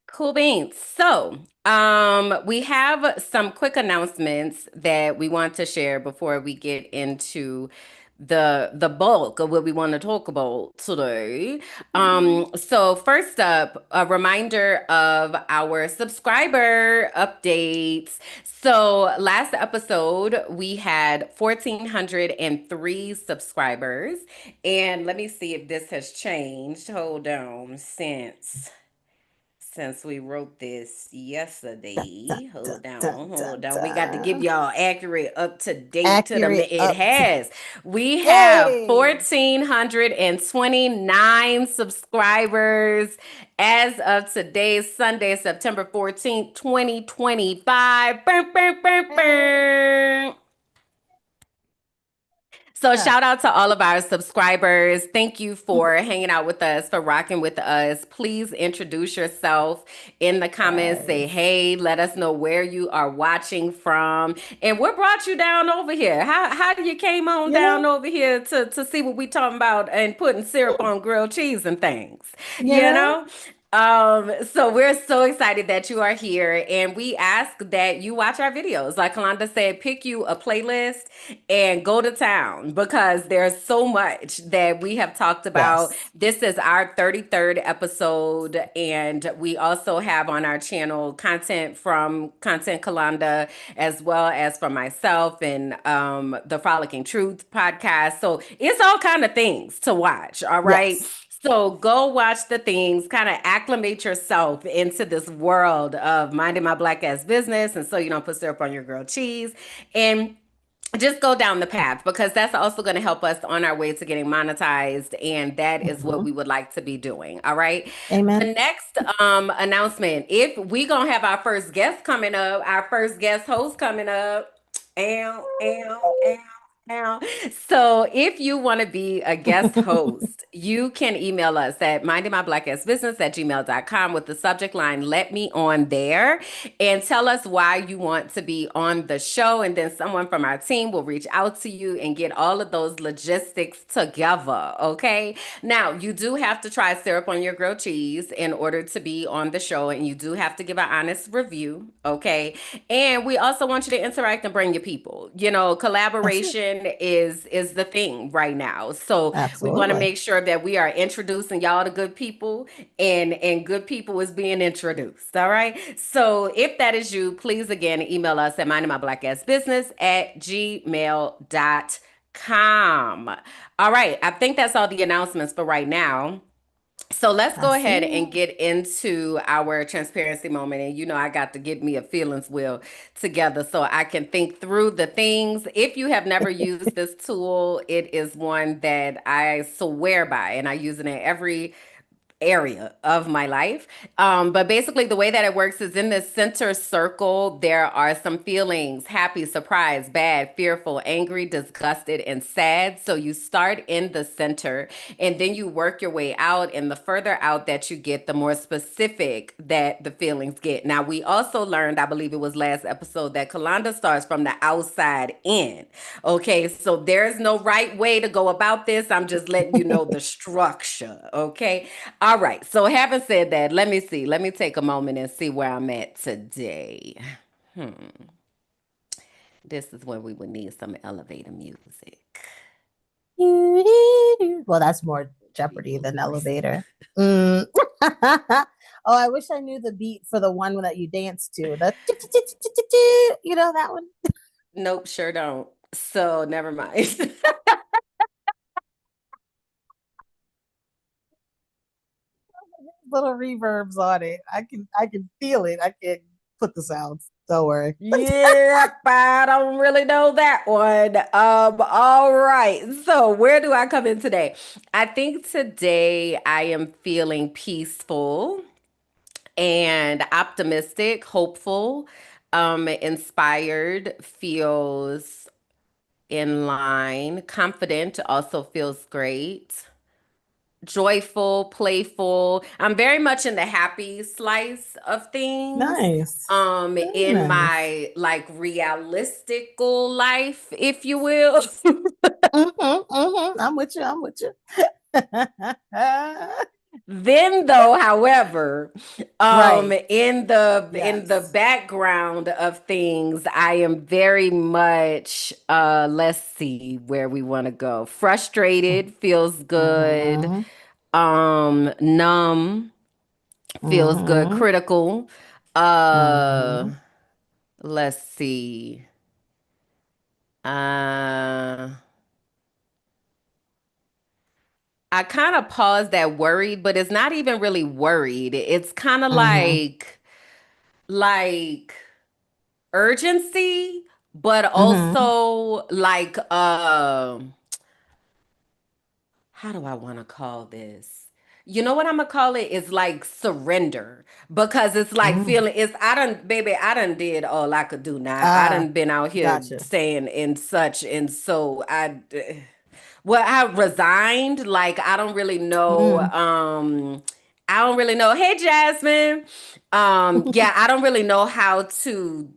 Cool beans. So, we have some quick announcements that we want to share before we get into the bulk of what we want to talk about today. here. So first up, a reminder of our subscriber updates. So last episode we had 1,403 subscribers, and let me see if this has changed. Hold on, since we wrote this Dun, yesterday. dun, Hold dun, on, dun, hold on. We got to give dun. y'all accurate, up to date to the Accurate it up to has. We have Hey. 1,429 subscribers as of today, Sunday, September 14th, 2025. Burn, burn, burn, burn. So Huh. shout out to all of our subscribers. Thank you for hanging out with us, for rocking with us. Please introduce yourself in the comments. Say, Yes. hey, let us know where you are watching from and what brought you down over here. How you came on You down know? over here to see what we talking about and putting syrup on grilled cheese and things, You you know? know? So we're so excited that you are here, and we ask that you watch our videos. Like Kalanda said, pick you a playlist and go to town because there's so much that we have talked about. Yes. This is our 33rd episode, and we also have on our channel content from Content Kalanda as well as from myself and the Frolicking Truth podcast. So it's all kind of things to watch, all right? Yes. So go watch the things, kind of acclimate yourself into this world of minding my black ass business. And so you don't put syrup on your grilled cheese. And just go down the path because that's also going to help us on our way to getting monetized. And that is what Mhm. we would like to be doing. All right. The Amen. next announcement, if we going to have our first guest coming up, our first guest host coming up. Ow, ow, ow, ow. So if you want to be a guest host, you can email us at mindingmyblackassbusiness@gmail.com with the subject line, let me on there, and tell us why you want to be on the show. And then someone from our team will reach out to you and get all of those logistics together. Okay. Now, you do have to try syrup on your grilled cheese in order to be on the show, and you do have to give an honest review. Okay. And we also want you to interact and bring your people. You know, That's it. collaboration is the thing right now. So we want to Absolutely. make sure that we are introducing y'all to good people, and good people is being introduced. All right. So if that is you, please again email us at mindingmyblackAssBusiness@gmail.com. All right. I think that's all the announcements for right now. So let's go That's ahead it. and get into our transparency moment. And you know, I got to get me a feelings wheel together so I can think through the things. If you have never used this tool, it is one that I swear by, and I use it in every area of my life. But basically, the way that it works is in this center circle, there are some feelings: happy, surprised, bad, fearful, angry, disgusted, and sad. So you start in the center and then you work your way out. And the further out that you get, the more specific that the feelings get. Now, we also learned, I believe it was last episode, that Kalanda starts from the outside in. Okay, so there's no right way to go about this. I'm just letting you know the structure. Okay. All right. So having said that, let me see. Let me take a moment and see where I'm at today. This is where we would need some elevator music. Well, that's more Jeopardy than Elevator. Mm. Oh, I wish I knew the beat for the one that you dance to. The you know that one? Nope, sure don't. So never mind. Little reverbs on it. I can feel it. I can put the sounds. Don't worry. Yep, I don't really know that one. All right. So where do I come in today? I think today I am feeling peaceful and optimistic, hopeful, inspired, feels in line, confident also feels great, joyful, playful. I'm very much in the happy slice of things. Nice. Very In nice. my like realistical life, if you will. I'm with you. I'm with you. Then though, however, Right. in the Yes. background of things, I am very much let's see where we want to go. Frustrated feels good. Mm-hmm. Numb feels good. Mm-hmm. Critical. Uh Mm-hmm. let's see. Uh I kind of paused at worried, but it's not even really worried. It's kind of Mm-hmm. like urgency, but Mm-hmm. also like how do I want to call this? You know what I'm gonna call it? It's like surrender because it's like Mm. feeling it's I done baby, I done did all I could do now. I Ah, done been out here gotcha. saying and such, and so well, I resigned. Like Mm. I don't really know. Hey Jasmine. Yeah, I don't really know how to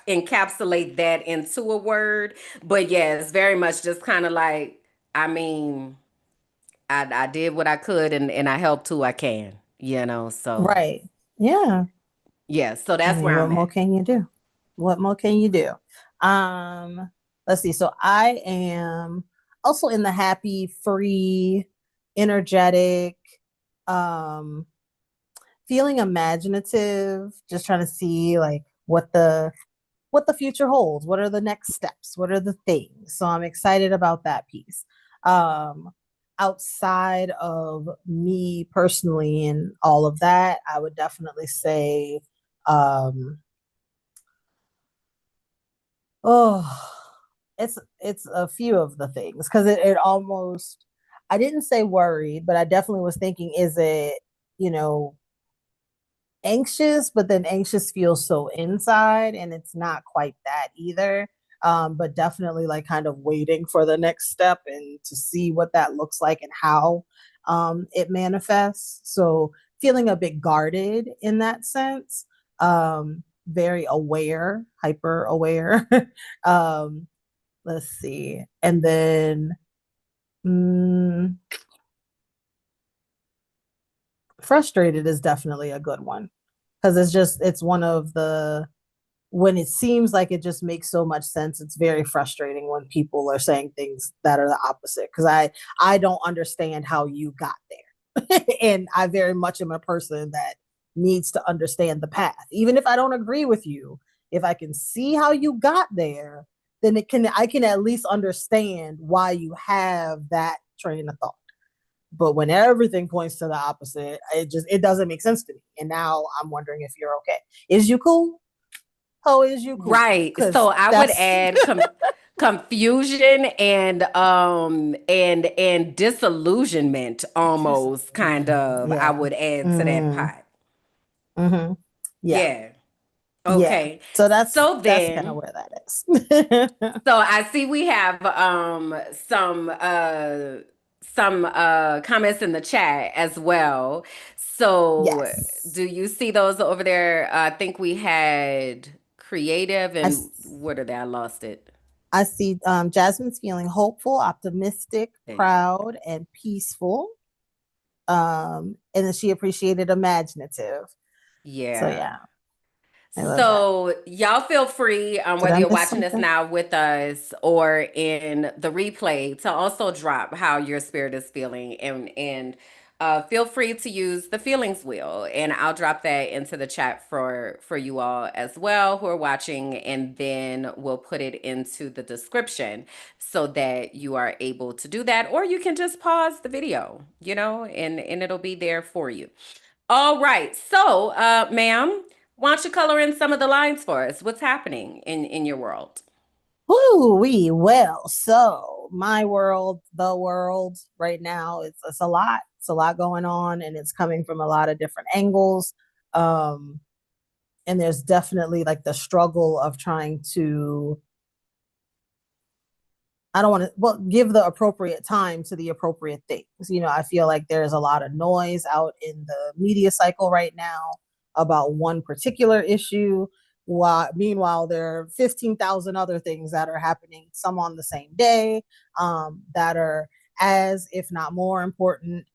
encapsulate that into a word. But yeah, it's very much just kind of like, I mean, I did what I could and I helped who I can, so Right. Yeah. yeah, so I that's mean, where what I'm more at. can you do? What more can you do? Um, let's see. So I am also in the happy, free, energetic, um, feeling imaginative, just trying to see like what the future holds. What are the next steps? What are the things? So I'm excited about that piece. Um, outside of me personally and all of that, I would definitely say, um, oh, it's a few of the things because it almost I didn't say worried, but I definitely was thinking, is it, you know, anxious, but then anxious feels so inside, and it's not quite that either. But definitely like kind of waiting for the next step and to see what that looks like and how it manifests. So feeling a bit guarded in that sense, very aware, hyper aware. um, let's see. And then mm, frustrated is definitely a good one because it's one of the when it seems like it just makes so much sense, it's very frustrating when people are saying things that are the opposite because I don't understand how you got there. And I very much am a person that needs to understand the path. Even if I don't agree with you, if I can see how you got there, then it can I can at least understand why you have that train of thought. But when everything points to the opposite, it doesn't make sense to me. And now I'm wondering if you're okay. Is you cool? How is you cool? Right. Because So I would that's add confusion and disillusionment almost kind of I yeah. would add to that Mm, pot. mm-hmm. Yeah. Yeah. Yeah. Okay. So So that's kind of then where that is. so I see we have some comments in the chat as well. So Yes. do you see those over there? I think we had creative I and s- what are they? I lost it. I see Jasmine's feeling hopeful, optimistic, There you go. proud, and peaceful. And then she appreciated imaginative. So Yeah. yeah, I love that. So y'all feel free, Did whether I you're miss watching this something? now with us or in the replay, to also drop how your spirit is feeling and feel free to use the feelings wheel, and I'll drop that into the chat for you all as well who are watching, and then we'll put it into the description so that you are able to do that, or you can just pause the video, and it'll be there for you. All right. So, ma'am, why don't you color in some of the lines for us? What's happening in your world? Woo wee. Well, so my world, the world right now, it's a lot. It's a lot going on, and it's coming from a lot of different angles. Um, and there's definitely like the struggle of trying to I don't want to well give the appropriate time to the appropriate things. I feel like there's a lot of noise out in the media cycle right now about one particular issue. While meanwhile, there are 15,000 other things that are happening, some on the same day, that are as, if not more important.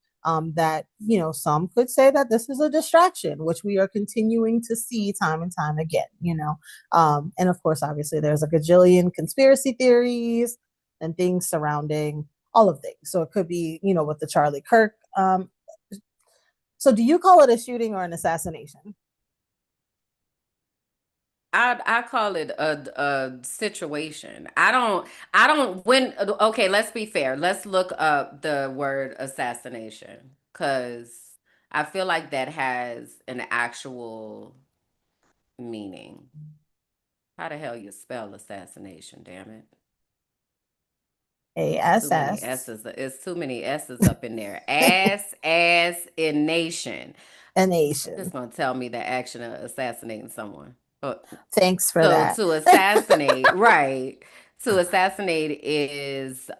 That some could say that this is a distraction, which we are continuing to see time and time again. And of course, obviously, there's a gajillion conspiracy theories and things surrounding all of things. So it could be, with the Charlie Kirk. So do you call it a shooting or an assassination? I call it a situation. I don't when okay, let's be fair. Let's look up the word assassination cuz I feel like that has an actual meaning. How the hell you spell assassination, damn it? Too many ASS, S's. It's too many S's up in there. Ass in nation. a Just nation. gonna tell me the action of assassinating someone. Oh, Thanks for so that. to assassinate, right? To assassinate is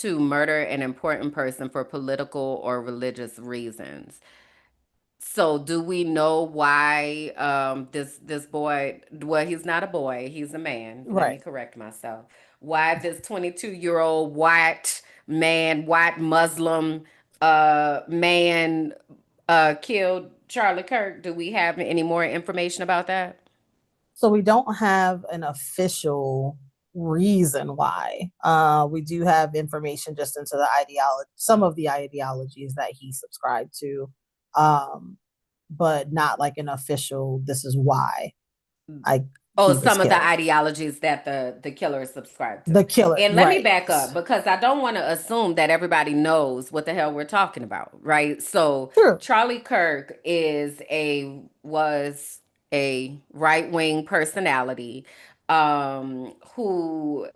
to murder an important person for political or religious reasons. So do we know why this boy, well, he's not a boy, he's a man. Let me Right. correct myself. Why this 22-year-old white Muslim man killed Charlie Kirk? Do we have any more information about that? So we don't have an official reason why. We do have information just into the ideology, some of the ideologies that he subscribed to, but not like an official. This is why I Oh, he was some of the killed. ideologies that the killer is subscribed to. The killer, And let me right? back up because I don't want to assume that everybody knows what the hell we're talking about, right? So True. Charlie Kirk was a right-wing personality who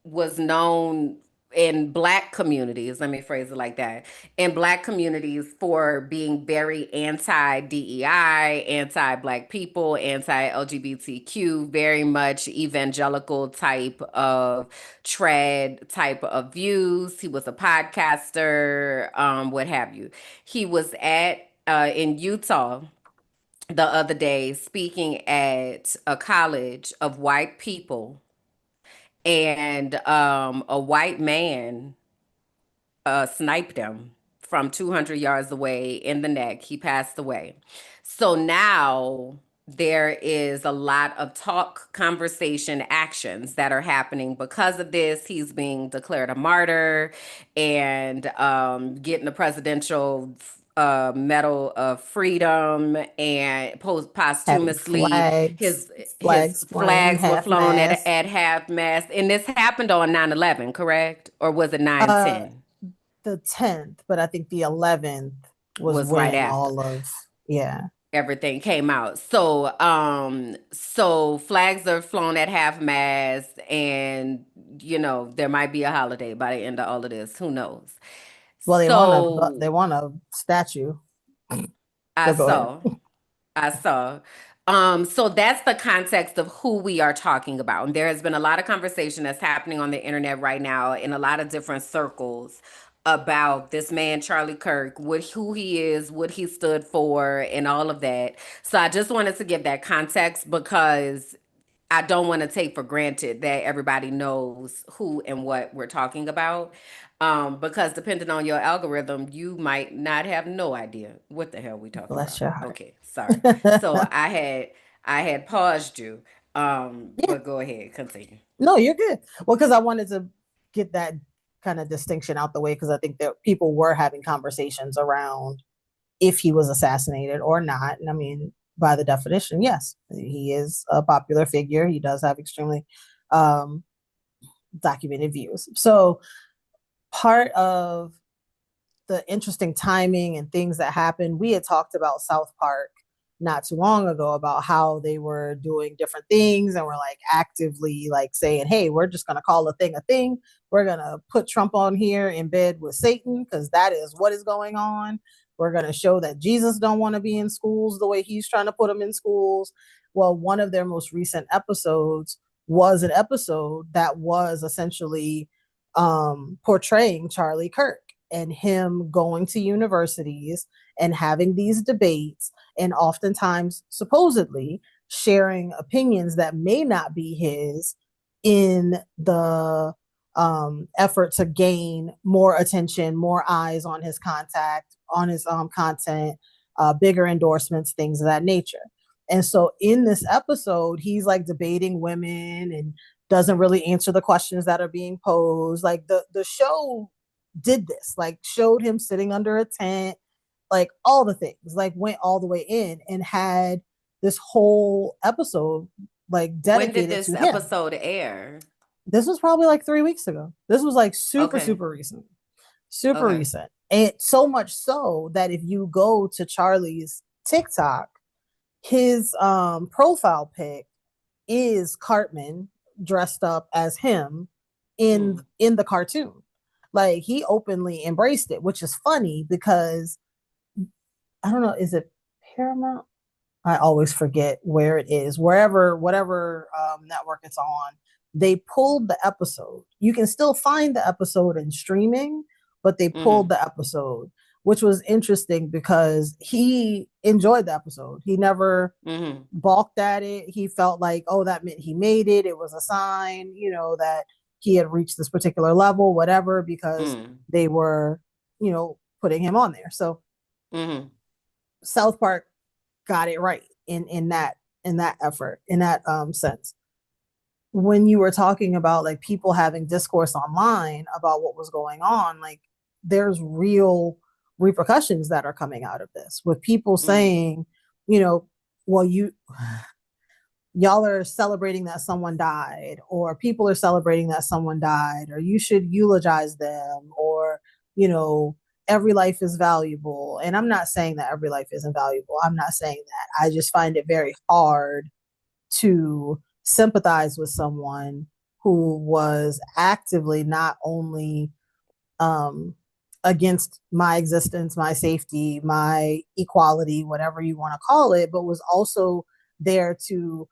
was known in Black communities, let me phrase it like that, in Black communities for being very anti-DEI, anti-Black people, anti-LGBTQ, very much evangelical type of tread type of views. He was a podcaster, what have you. He was at in Utah the other day speaking at a college of white people, and a white man sniped him from 200 yards away in the neck. He passed away. So now there is a lot of talk, conversation, actions that are happening because of this. He's being declared a martyr and getting the presidential Medal of Freedom, and Having posthumously his flags flying, flags were half flown mast. at half mast. And this happened on 9/11, correct? Or was it Uh, 9/10? the 10th, but I think the 11th was Was right when after all of, yeah. everything came out. So flags are flown at half mast, and there might be a holiday by the end of all of this. Who knows? Well, So they want a statue. I But go ahead. saw. I saw. So that's the context of who we are talking about. And there has been a lot of conversation that's happening on the internet right now in a lot of different circles about this man, Charlie Kirk, who he is, what he stood for, and all of that. So I just wanted to give that context because I don't want to take for granted that everybody knows who and what we're talking about. Because depending on your algorithm, you might not have no idea what the hell we talking Bless about. your heart. Okay, sorry. So I had paused you. Yeah, But go ahead, continue. no, you're good. Well, because I wanted to get that kind of distinction out the way, because I think that people were having conversations around if he was assassinated or not. And I mean, by the definition, yes, he is a popular figure. He does have extremely um, documented views. So part of the interesting timing and things that happened, we had talked about South Park not too long ago about how they were doing different things and were like actively like saying, hey, we're just going to call a thing. We're going to put Trump on here in bed with Satan because that is what is going on. We're going to show that Jesus don't want to be in schools the way he's trying to put them in schools. Well, one of their most recent episodes was an episode that was essentially portraying Charlie Kirk and him going to universities and having these debates and oftentimes supposedly sharing opinions that may not be his in the effort to gain more attention, more eyes on his content, bigger endorsements, things of that nature. And so in this episode, he's like debating women and doesn't really answer the questions that are being posed. Like the show did this, like showed him sitting under a tent, like all the things, like went all the way in and had this whole episode like When did dedicated this to him. episode air? This was probably like 3 weeks ago. This was like super, Okay. super recent. Super Okay. recent. And so much so that if you go to Charlie's TikTok, his profile pic is Cartman dressed up as him in the cartoon. Like he openly embraced it, which is funny because I don't know, is it Paramount? I always forget where it is. Whatever network it's on, they pulled the episode. You can still find the episode in streaming, but they pulled the episode, which was interesting because he enjoyed the episode. He never balked at it. He felt like, oh, that meant he made it. It was a sign, that he had reached this particular level, whatever, because they were, putting him on there. So South Park got it right in that effort, in that sense. When you were talking about like people having discourse online about what was going on, like there's real repercussions that are coming out of this, with people saying, well, y'all are celebrating that someone died, or people are celebrating that someone died, or you should eulogize them, or every life is valuable. And I'm not saying that every life isn't valuable. I'm not saying that. I just find it very hard to sympathize with someone who was actively not only against my existence, my safety, my equality, whatever you want to call it, but was also there to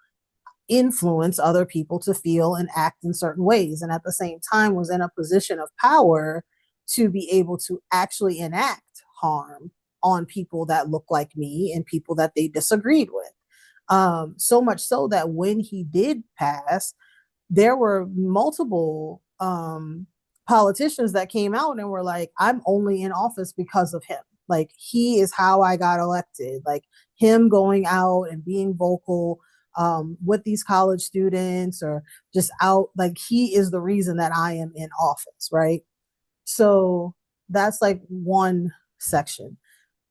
influence other people to feel and act in certain ways. And at the same time was in a position of power to be able to actually enact harm on people that look like me and people that they disagreed with. So much so that when he did pass, there were multiple politicians that came out and were like, I'm only in office because of him. Like, he is how I got elected. Like, him going out and being vocal with these college students, or just out, like, he is the reason that I am in office, right? So that's like one section.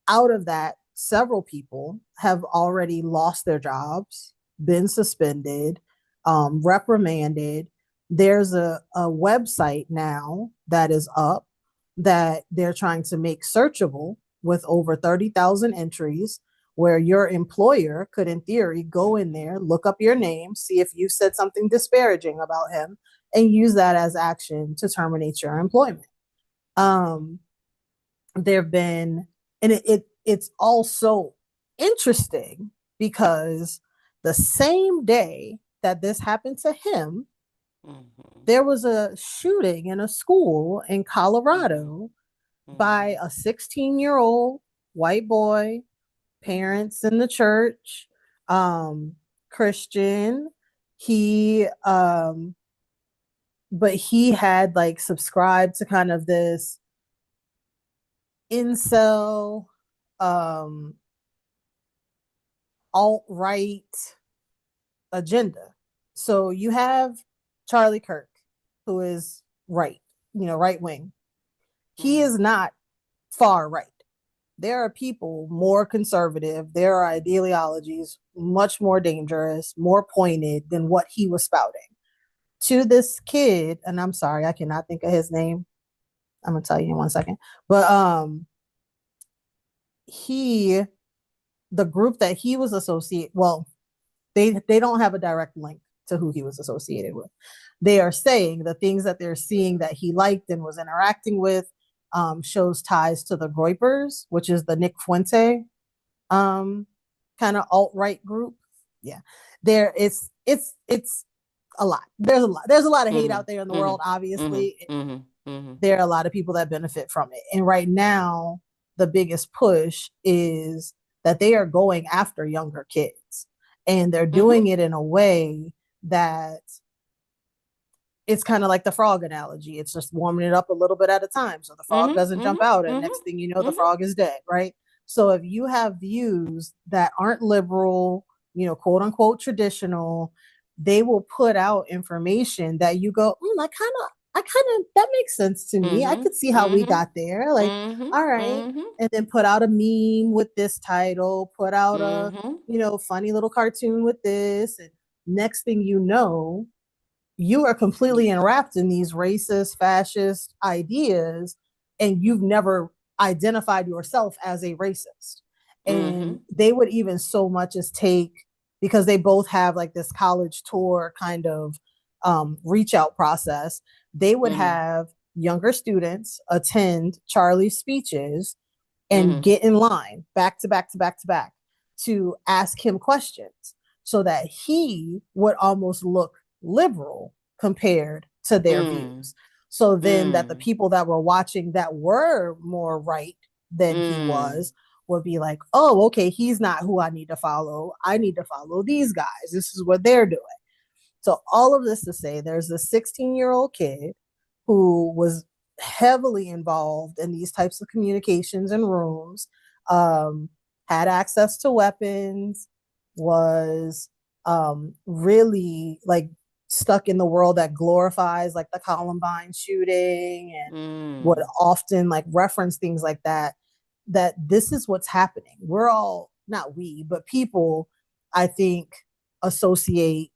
Out of that, several people have already lost their jobs, been suspended, reprimanded. There's a website now that is up that they're trying to make searchable with over 30,000 entries, where your employer could, in theory, go in there, look up your name, see if you said something disparaging about him, and use that as action to terminate your employment. There've been, and it's also interesting because the same day that this happened to him, there was a shooting in a school in Colorado by a 16-year-old white boy, parents in the church, Christian. He but he had like subscribed to kind of this incel alt-right agenda. So you have Charlie Kirk, who is right, right wing. He is not far right. There are people more conservative. There are ideologies much more dangerous, more pointed than what he was spouting. To this kid, and I'm sorry, I cannot think of his name. I'm gonna tell you in 1 second. But the group that he was associated, well, they don't have a direct link to who he was associated with. They are saying the things that they're seeing that he liked and was interacting with shows ties to the Groypers, which is the Nick Fuente kind of alt-right group. Yeah, there it's a lot. There's a lot of hate out there in the world. Obviously, there are a lot of people that benefit from it. And right now, the biggest push is that they are going after younger kids, and they're doing it in a way that it's kind of like the frog analogy. It's just warming it up a little bit at a time, so the frog doesn't jump out, and next thing you know, the frog is dead, right? So if you have views that aren't liberal, quote unquote traditional, they will put out information that you go, I kind of, that makes sense to me. I could see how we got there. Like, all right. And then put out a meme with this title, put out a, funny little cartoon with this. And next thing you know, you are completely enwrapped in these racist, fascist ideas, and you've never identified yourself as a racist. And they would even so much as take, because they both have like this college tour kind of reach out process, they would have younger students attend Charlie's speeches and get in line back to back to back to back to ask him questions, so that he would almost look liberal compared to their views. So then that the people that were watching that were more right than he was would be like, oh, okay, he's not who I need to follow. I need to follow these guys. This is what they're doing. So all of this to say, there's a 16-year-old kid who was heavily involved in these types of communications and rooms, had access to weapons, was really like stuck in the world that glorifies like the Columbine shooting, and would often like reference things like that this is what's happening. We're all, not we, but people, I think, associate,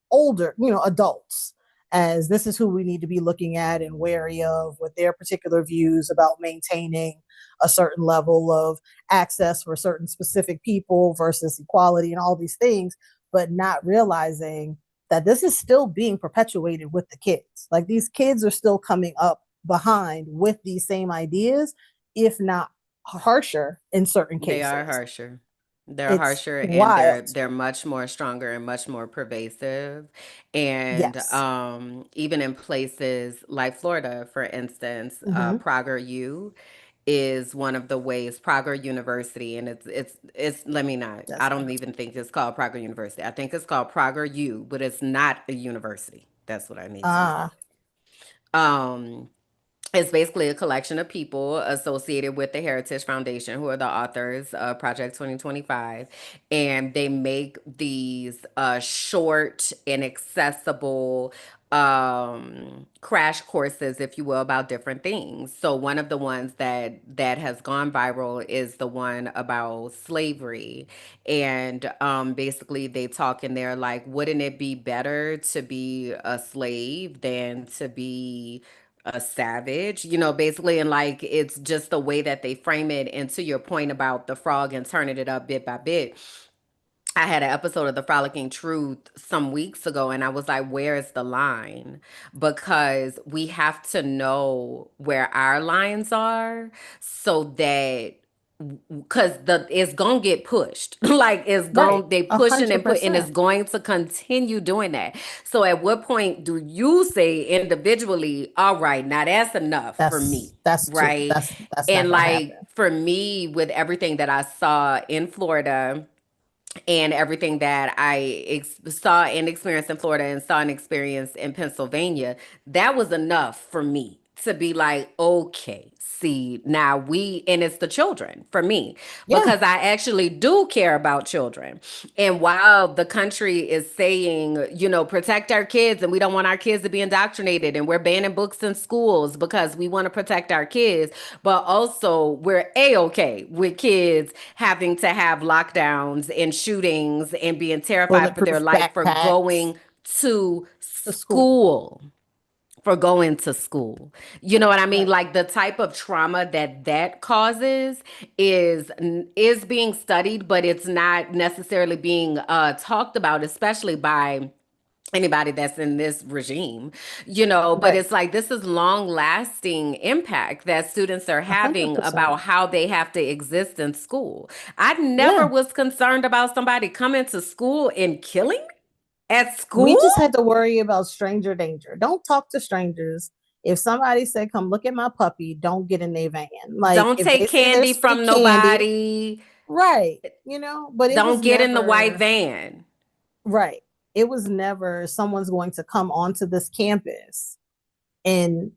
older, adults as this is who we need to be looking at and wary of with their particular views about maintaining a certain level of access for certain specific people versus equality and all these things, but not realizing that this is still being perpetuated with the kids. Like these kids are still coming up behind with these same ideas, if not harsher in certain They are cases. harsher. They're It's harsher and wild. they're much more stronger and much more pervasive. And Yes. even in places like Florida, for instance, Hmm. Prager U is one of the ways, Prager University, and it's let me not, I That's don't even think it's called Prager University. I think it's called Prager U, but it's not a university. That's what I need to know. ah Um it's basically a collection of people associated with the Heritage Foundation, who are the authors of Project 2025. And they make these short and accessible crash courses, if you will, about different things. So one of the ones that has gone viral is the one about slavery. And basically they talk in there like, wouldn't it be better to be a slave than to be a savage, basically. And like, it's just the way that they frame it. And to your point about the frog and turning it up bit by bit, I had an episode of The Frolicking Truth some weeks ago, and I was like, where is the line? Because we have to know where our lines are so that because it's gonna get pushed. Like it's right. going they A pushing hundred and put and it's percent. going to continue doing that. So at what point do you say individually, all right, now that's enough for me, right? That's not And gonna like happen. for me, with everything that I saw in Florida and everything that I saw and experienced in Florida and saw and experienced in Pennsylvania, that was enough for me to be like, okay, see, now and it's the children for me, Yeah. because I actually do care about children. And while the country is saying, protect our kids and we don't want our kids to be indoctrinated and we're banning books in schools because we want to protect our kids, but also we're A-okay with kids having to have lockdowns and shootings and being terrified for their Bulletproof life backpacks to to school. school for going to school. You know what I mean? Right. Like the type of trauma that causes is being studied, but it's not necessarily being talked about, especially by anybody that's in this regime, but Right. it's like this is long lasting impact that students are A hundred having about percent. how they have to exist in school. I never Yeah. was concerned about somebody coming to school and killing me at We school. just had to worry about stranger danger. Don't talk to strangers. If somebody said, come look at my puppy, don't get in their van. Like Don't if they take say there's candy sweet from candy, nobody. right. But it was Don't get in the white never van. right. It was never someone's going to come onto this campus and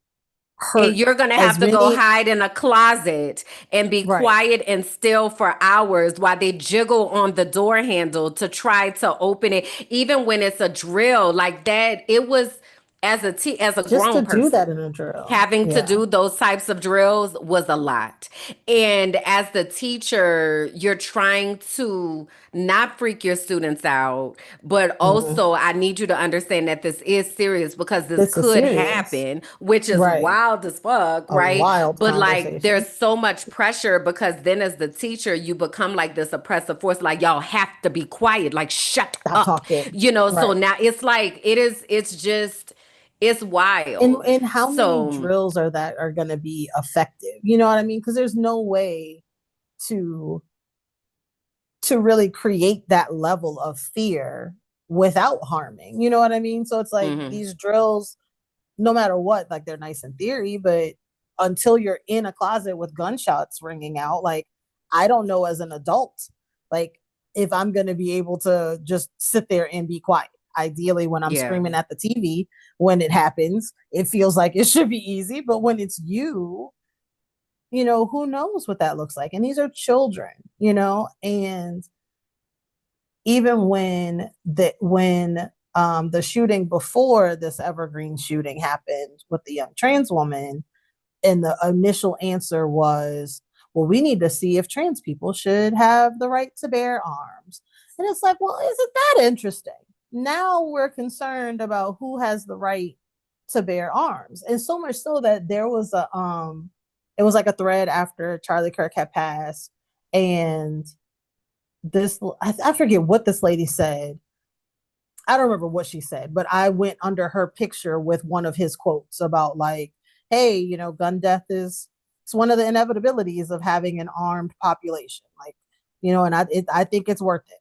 And hurt you're going to have as to go many. hide in a closet and be Right. quiet and still for hours while they jiggle on the door handle to try to open it, even when it's a drill like that. It was as a Just to grown do that person, in a drill. having to Yeah. do those types of drills was a lot. And as the teacher, you're trying to not freak your students out, but Hmm. also I need you to understand that this is serious because this This is could serious. happen, which is Right. wild as fuck, A right? wild But like conversation. there's so much pressure because then as the teacher, you become like this oppressive force, like y'all have to be quiet, like shut Stop up. talking. So Right. now it's like it's just it's and wild. and how many So drills are going to be effective, you know what I mean? Because there's no way to really create that level of fear without harming, you know what I mean? So it's like mhm. these drills, no matter what, like they're nice in theory, but until you're in a closet with gunshots ringing out, like I don't know as an adult, like if I'm going to be able to just sit there and be quiet. Ideally, when I'm Yeah. screaming at the TV, when it happens, it feels like it should be easy. But when it's you, who knows what that looks like? And these are children, and even when the shooting before this Evergreen shooting happened with the young trans woman, and the initial answer was, well, we need to see if trans people should have the right to bear arms. And it's like, well, isn't that interesting? Now we're concerned about who has the right to bear arms. And so much so that there was it was like a thread after Charlie Kirk had passed. And I forget what this lady said, I don't remember what she said, but I went under her picture with one of his quotes about like, hey, you know, gun death is it's one of the inevitabilities of having an armed population. Like, you know, and I think it's worth it.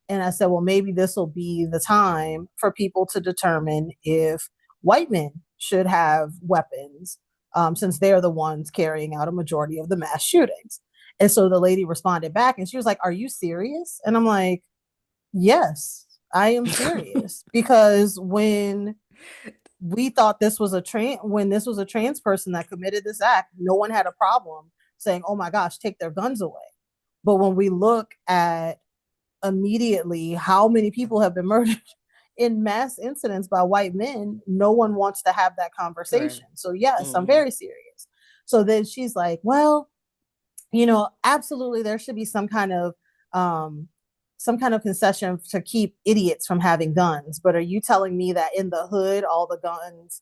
And I said, well, maybe this will be the time for people to determine if white men should have weapons, since they're the ones carrying out a majority of the mass shootings. And so the lady responded back and she was like, are you serious? And I'm like, yes, I am serious. Because when we thought when this was a trans person that committed this act, no one had a problem saying, oh my gosh, take their guns away. But when we look at immediately how many people have been murdered in mass incidents by white men, no one wants to have that conversation. Correct. So yes, I'm very serious. So then she's like, well, you know, absolutely there should be some kind of concession to keep idiots from having guns. But are you telling me that in the hood all the guns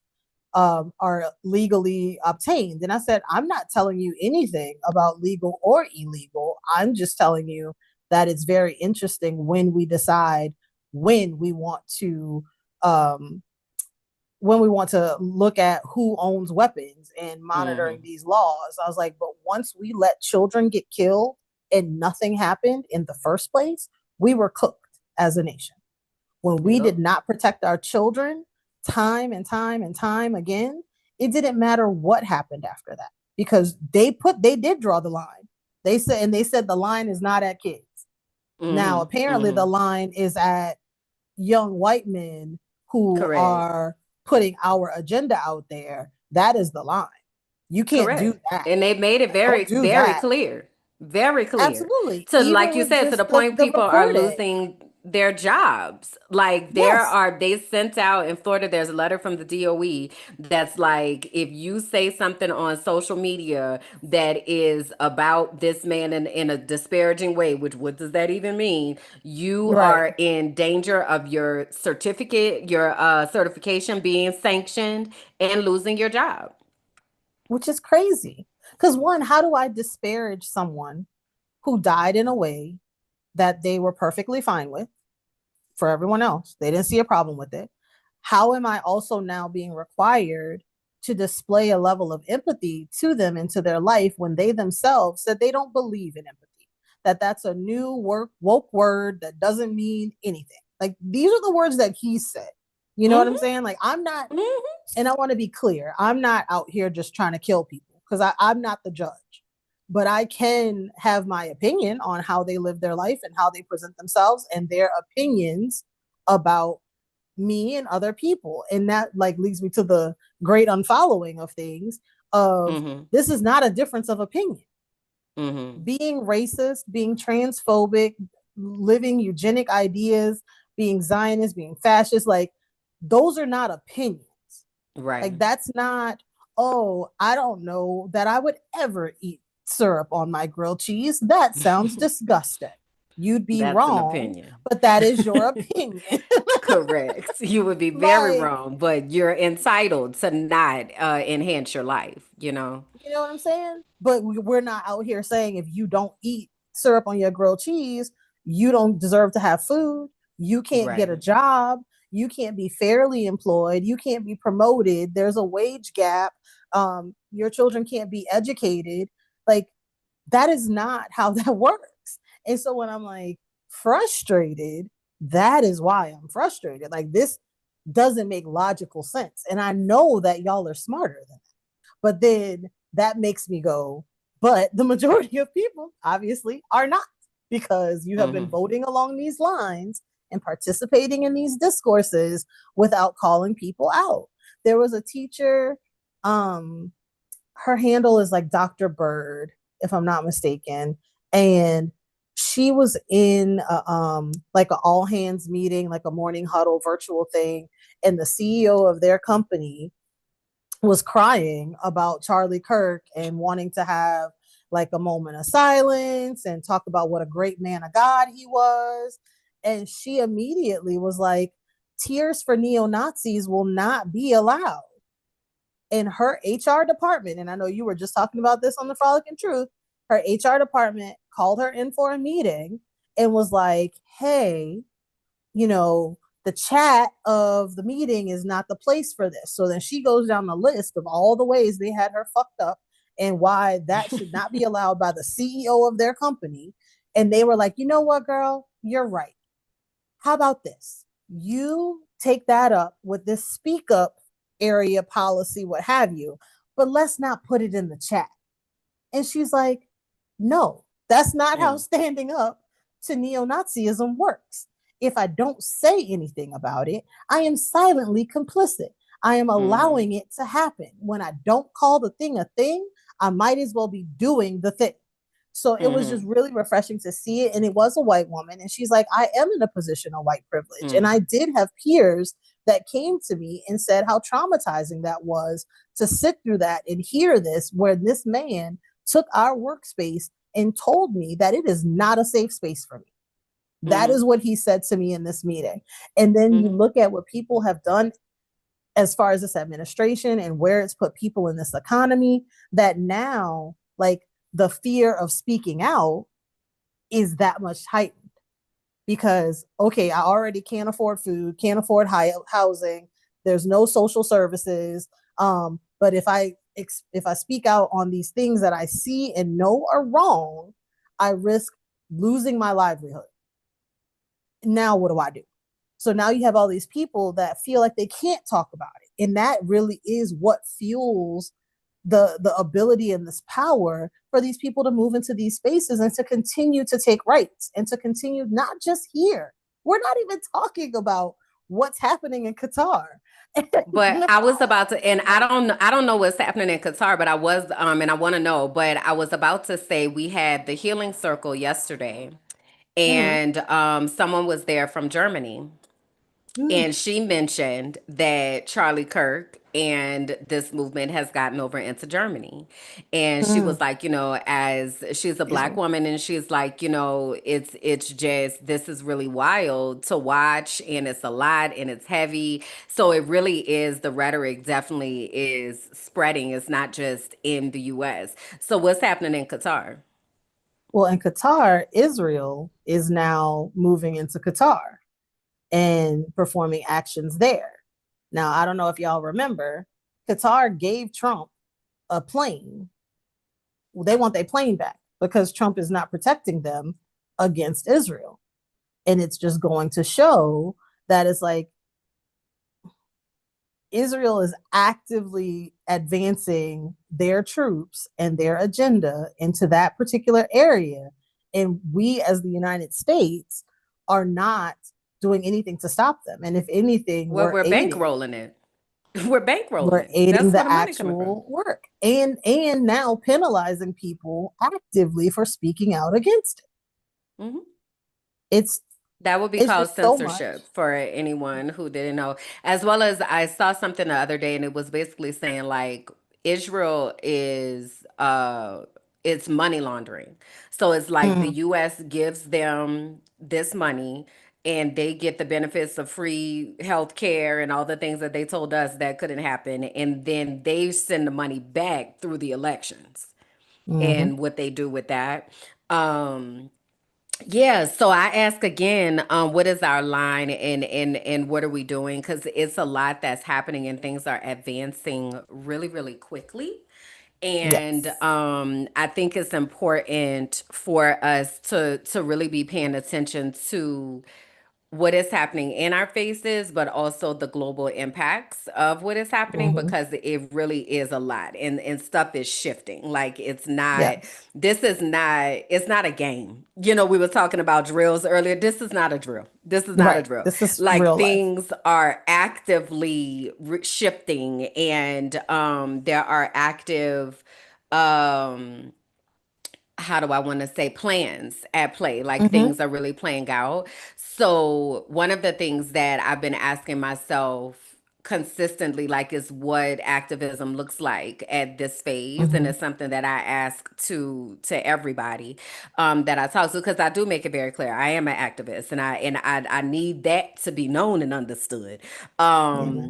are legally obtained? And I said, I'm not telling you anything about legal or illegal. I'm just telling you that it's very interesting when we decide when we want to look at who owns weapons and monitoring these laws. I was like, but once we let children get killed and nothing happened in the first place, we were cooked as a nation. When we did not protect our children time and time and time again, it didn't matter what happened after that, because they did draw the line. They said the line is not at kids. Now, apparently the line is at young white men who are putting our agenda out there. That is the line. You can't do that. And they made it very, very clear. Very clear. Absolutely. To, even like you said, to the point people are reporting. losing their jobs. Like they sent out in Florida, there's a letter from the DOE that's like, if you say something on social media that is about this man in a disparaging way, which what does that even mean? You are in danger of your certification being sanctioned and losing your job. Which is crazy. Because one, how do I disparage someone who died in a way that they were perfectly fine with? For everyone else, they didn't see a problem with it. How am I also now being required to display a level of empathy to them into their life when they themselves said they don't believe in empathy? That's a new woke word that doesn't mean anything. Like, these are the words that he said. You know what I'm saying? Like, I'm not, and I want to be clear, I'm not out here just trying to kill people, because I'm not the judge. But I can have my opinion on how they live their life and how they present themselves and their opinions about me and other people. And that like leads me to the great unfollowing of things of this is not a difference of opinion. Being racist, being transphobic, living eugenic ideas, being Zionist, being fascist, like those are not opinions. Right. Like that's not, oh, I don't know that I would ever eat syrup on my grilled cheese. That sounds disgusting. You'd be wrong, but that is your opinion. Correct. You would be very wrong, but you're entitled to not enhance your life, you know? You know what I'm saying? But we're not out here saying if you don't eat syrup on your grilled cheese, you don't deserve to have food. You can't get a job. You can't be fairly employed. You can't be promoted. There's a wage gap. Your children can't be educated. Like, that is not how that works. And so when I'm like frustrated, that is why I'm frustrated. Like, this doesn't make logical sense. And I know that y'all are smarter than that. But then that makes me go, but the majority of people obviously are not, because you have been voting along these lines and participating in these discourses without calling people out. There was a teacher, her handle is like Dr. Bird, if I'm not mistaken. And she was in like an all hands meeting, like a morning huddle virtual thing. And the CEO of their company was crying about Charlie Kirk and wanting to have like a moment of silence and talk about what a great man of God he was. And she immediately was like, tears for neo-Nazis will not be allowed. In her HR department, and I know you were just talking about this on the Frolic and Truth, her HR department called her in for a meeting and was like, hey, you know, the chat of the meeting is not the place for this. So then she goes down the list of all the ways they had her fucked up and why that should not be allowed by the CEO of their company. And they were like, you know what, girl, you're right. How about this? You take that up with this speak up area policy, what have you, but let's not put it in the chat. And she's like, no, that's not how Mm, standing up to neo Nazism works. If I don't say anything about it, I am silently complicit. I am mm-hmm, allowing it to happen. When I don't call the thing a thing, I might as well be doing the thing. So it was just mm-hmm, really refreshing to see it. And it was a white woman. And she's like, I am in a position of white privilege. And mm, I did have peers that came to me and said how traumatizing that was to sit through that and hear this, where this man took our workspace and told me that it is not a safe space for me. That mm-hmm, is what he said to me in this meeting. And then you mm-hmm. look at what people have done as far as this administration and where it's put people in this economy, that now, like, the fear of speaking out is that much heightened because, okay, I already can't afford food, can't afford housing, there's no social services. But if I speak out on these things that I see and know are wrong, I risk losing my livelihood. Now what do I do? So now you have all these people that feel like they can't talk about it. And that really is what fuels the ability and this power for these people to move into these spaces and to continue to take rights and to continue not just here. We're not even talking about what's happening in Qatar. But I was about to, and I don't know what's happening in Qatar, but I was, and I want to know, but I was about to say we had the healing circle yesterday, Mhm. and someone was there from Germany. Mhm. And she mentioned that Charlie Kirk and this movement has gotten over into Germany. And she was Mhm. like, as she's a black Israel. woman, and she's like, it's just this is really wild to watch, and it's a lot and it's heavy. So it really is, the rhetoric definitely is spreading. It's not just in the US. So what's happening in Qatar? Well, in Qatar, Israel is now moving into Qatar and performing actions there. Now, I don't know if y'all remember, Qatar gave Trump a plane. They want their plane back because Trump is not protecting them against Israel. And it's just going to show that it's like Israel is actively advancing their troops and their agenda into that particular area. And we, as the United States, are not doing anything to stop them. And if anything, Well, we're bankrolling it. We're bankrolling we're it. aiding That's where the the money coming from. actual work and now penalizing people actively for speaking out against it. Hmm. It's That would be it's called just so much. censorship for anyone who didn't know. As well as I saw something the other day, and it was basically saying like Israel is it's money laundering. So it's like the Mm, US gives them this money, and they get the benefits of free health care and all the things that they told us that couldn't happen. And then they send the money back through the elections mhm. and what they do with that. Um yeah, so I ask again, what is our line, and what are we doing? Because it's a lot that's happening and things are advancing really, really quickly. And Yes. I think it's important for us to really be paying attention to what is happening in our faces, but also the global impacts of what is happening, Mhm. because it really is a lot, and stuff is shifting. Like it's not, Yes. this is not, it's not a game. We were talking about drills earlier. This is not a drill. This is not a Right. drill. This is Like real life. things are actively shifting, and there are active um how do I want to say, plans at play, like Mhm. things are really playing out. So one of the things that I've been asking myself consistently, like, is what activism looks like at this phase. And Mhm. it's something that I ask to everybody that I talk to, because I do make it very clear I am an activist, and I need that to be known and understood. Yeah.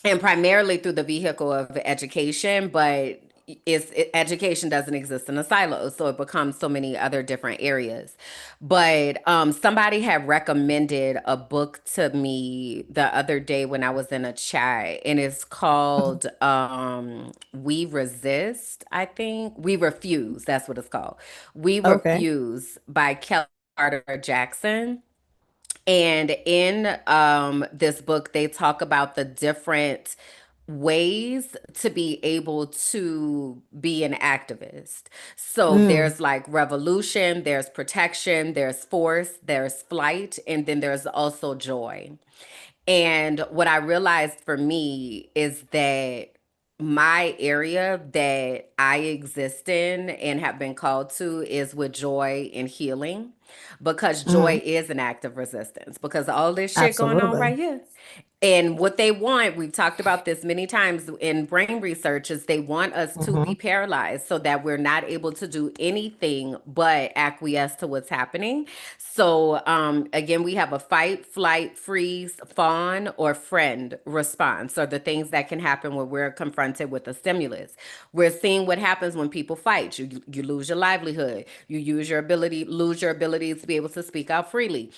And primarily through the vehicle of education, but education doesn't exist in a silo, so it becomes so many other different areas. But somebody had recommended a book to me the other day when I was in a chat, and it's Mhm. called We Resist, I think. We Refuse, that's what it's called. We Okay. Refuse by Kelly Carter Jackson. And in this book, they talk about the different ways to be able to be an activist. So Mm. there's like revolution, there's protection, there's force, there's flight, and then there's also joy. And what I realized for me is that my area that I exist in and have been called to is with joy and healing, because Mm. joy is an act of resistance, because all this shit going on Absolutely. right here. And what they want, we've talked about this many times in brain research, is they want us to be Hmm. paralyzed so that we're not able to do anything but acquiesce to what's happening. So, again, we have a fight, flight, freeze, fawn, or friend response, are the things that can happen when we're confronted with a stimulus. We're seeing what happens when people fight. You lose your livelihood. You lose your ability to be able to speak out freely.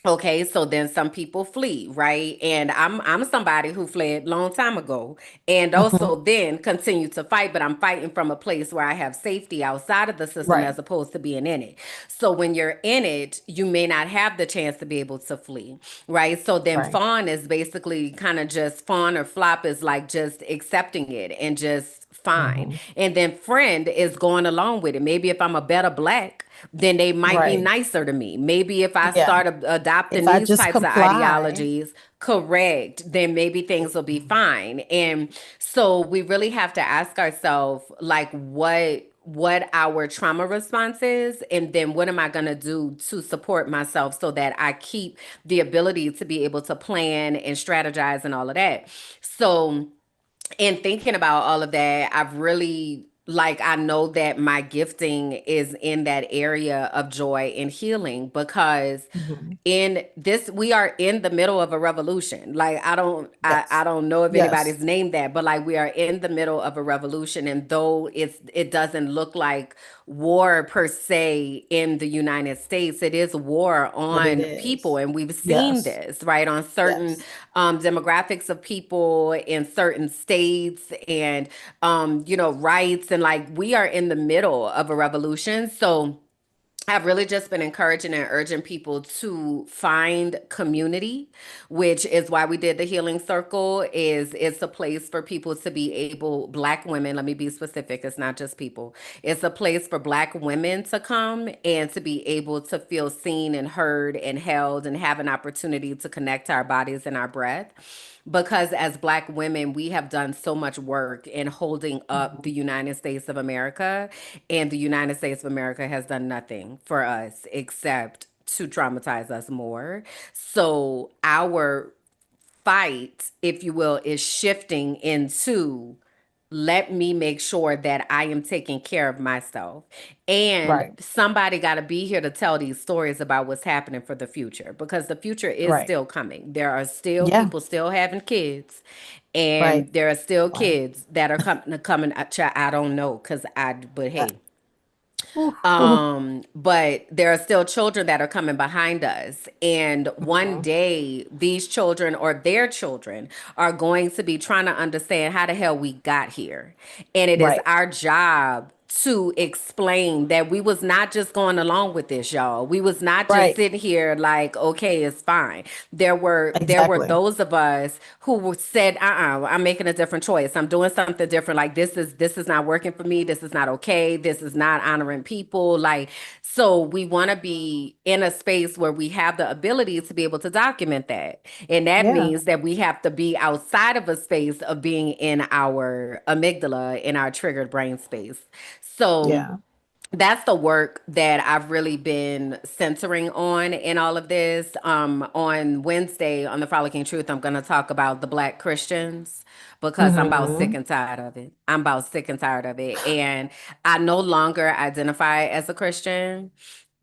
Okay, so then some people flee, right? And I'm somebody who fled long time ago, and Hmm. also then continue to fight, but I'm fighting from a place where I have safety outside of the system Right. as opposed to being in it. So when you're in it, you may not have the chance to be able to flee, right? So then Right. fawn is basically kind of just fawn, or flop is like just accepting it and just fine. Hmm. And then friend is going along with it. Maybe if I'm a better black, then they might be Right. nicer to me. Maybe if I Yeah. start adopting If I these just types of comply. ideologies, correct, then maybe things will be Mhm. fine. And so we really have to ask ourselves, like, what our trauma response is, and then what am I going to do to support myself so that I keep the ability to be able to plan and strategize and all of that. So in thinking about all of that, I've really, like, I know that my gifting is in that area of joy and healing, because Mhm. in this, we are in the middle of a revolution. Like, I Yes. don't know if Yes. anybody's named that, but like, we are in the middle of a revolution. And though it doesn't look like war per se in the United States, it is war But it on people. is. And we've seen Yes. this, right, on certain Yes. demographics of people in certain states, and rights, and like, we are in the middle of a revolution. So I've really just been encouraging and urging people to find community, which is why we did the healing circle. Is it's a place for people to be able, Black women, let me be specific, it's not just people. It's a place for Black women to come and to be able to feel seen and heard and held, and have an opportunity to connect to our bodies and our breath, because as Black women, we have done so much work in holding up the Mhm. United States of America, and the United States of America has done nothing for us except to traumatize us more. So our fight, if you will, is shifting into, let me make sure that I am taking care of myself. And Right. somebody got to be here to tell these stories about what's happening for the future, because the future is Right. still coming. There are still Yeah. people still having kids, Right. and there are still Right. kids that are coming. I don't know, but Uh, hey, ooh. but there are still children that are coming behind us. And one Mhm. day, these children or their children are going to be trying to understand how the hell we got here. And it is Right. our job to explain that we was not just going along with this, y'all. We was not just Right. sitting here like, okay, it's fine. There were Exactly. those of us who said, I'm making a different choice. I'm doing something different. Like, this is not working for me. This is not okay. This is not honoring people. Like, so we want to be in a space where we have the ability to be able to document that. And that Yeah. means that we have to be outside of a space of being in our amygdala, in our triggered brain space. So Yeah. that's the work that I've really been centering on in all of this. On Wednesday on the Frolicking Truth, I'm going to talk about the Black Christians, because I'm about sick Hmm. and tired of it. I'm about sick and tired of it. And I no longer identify as a Christian.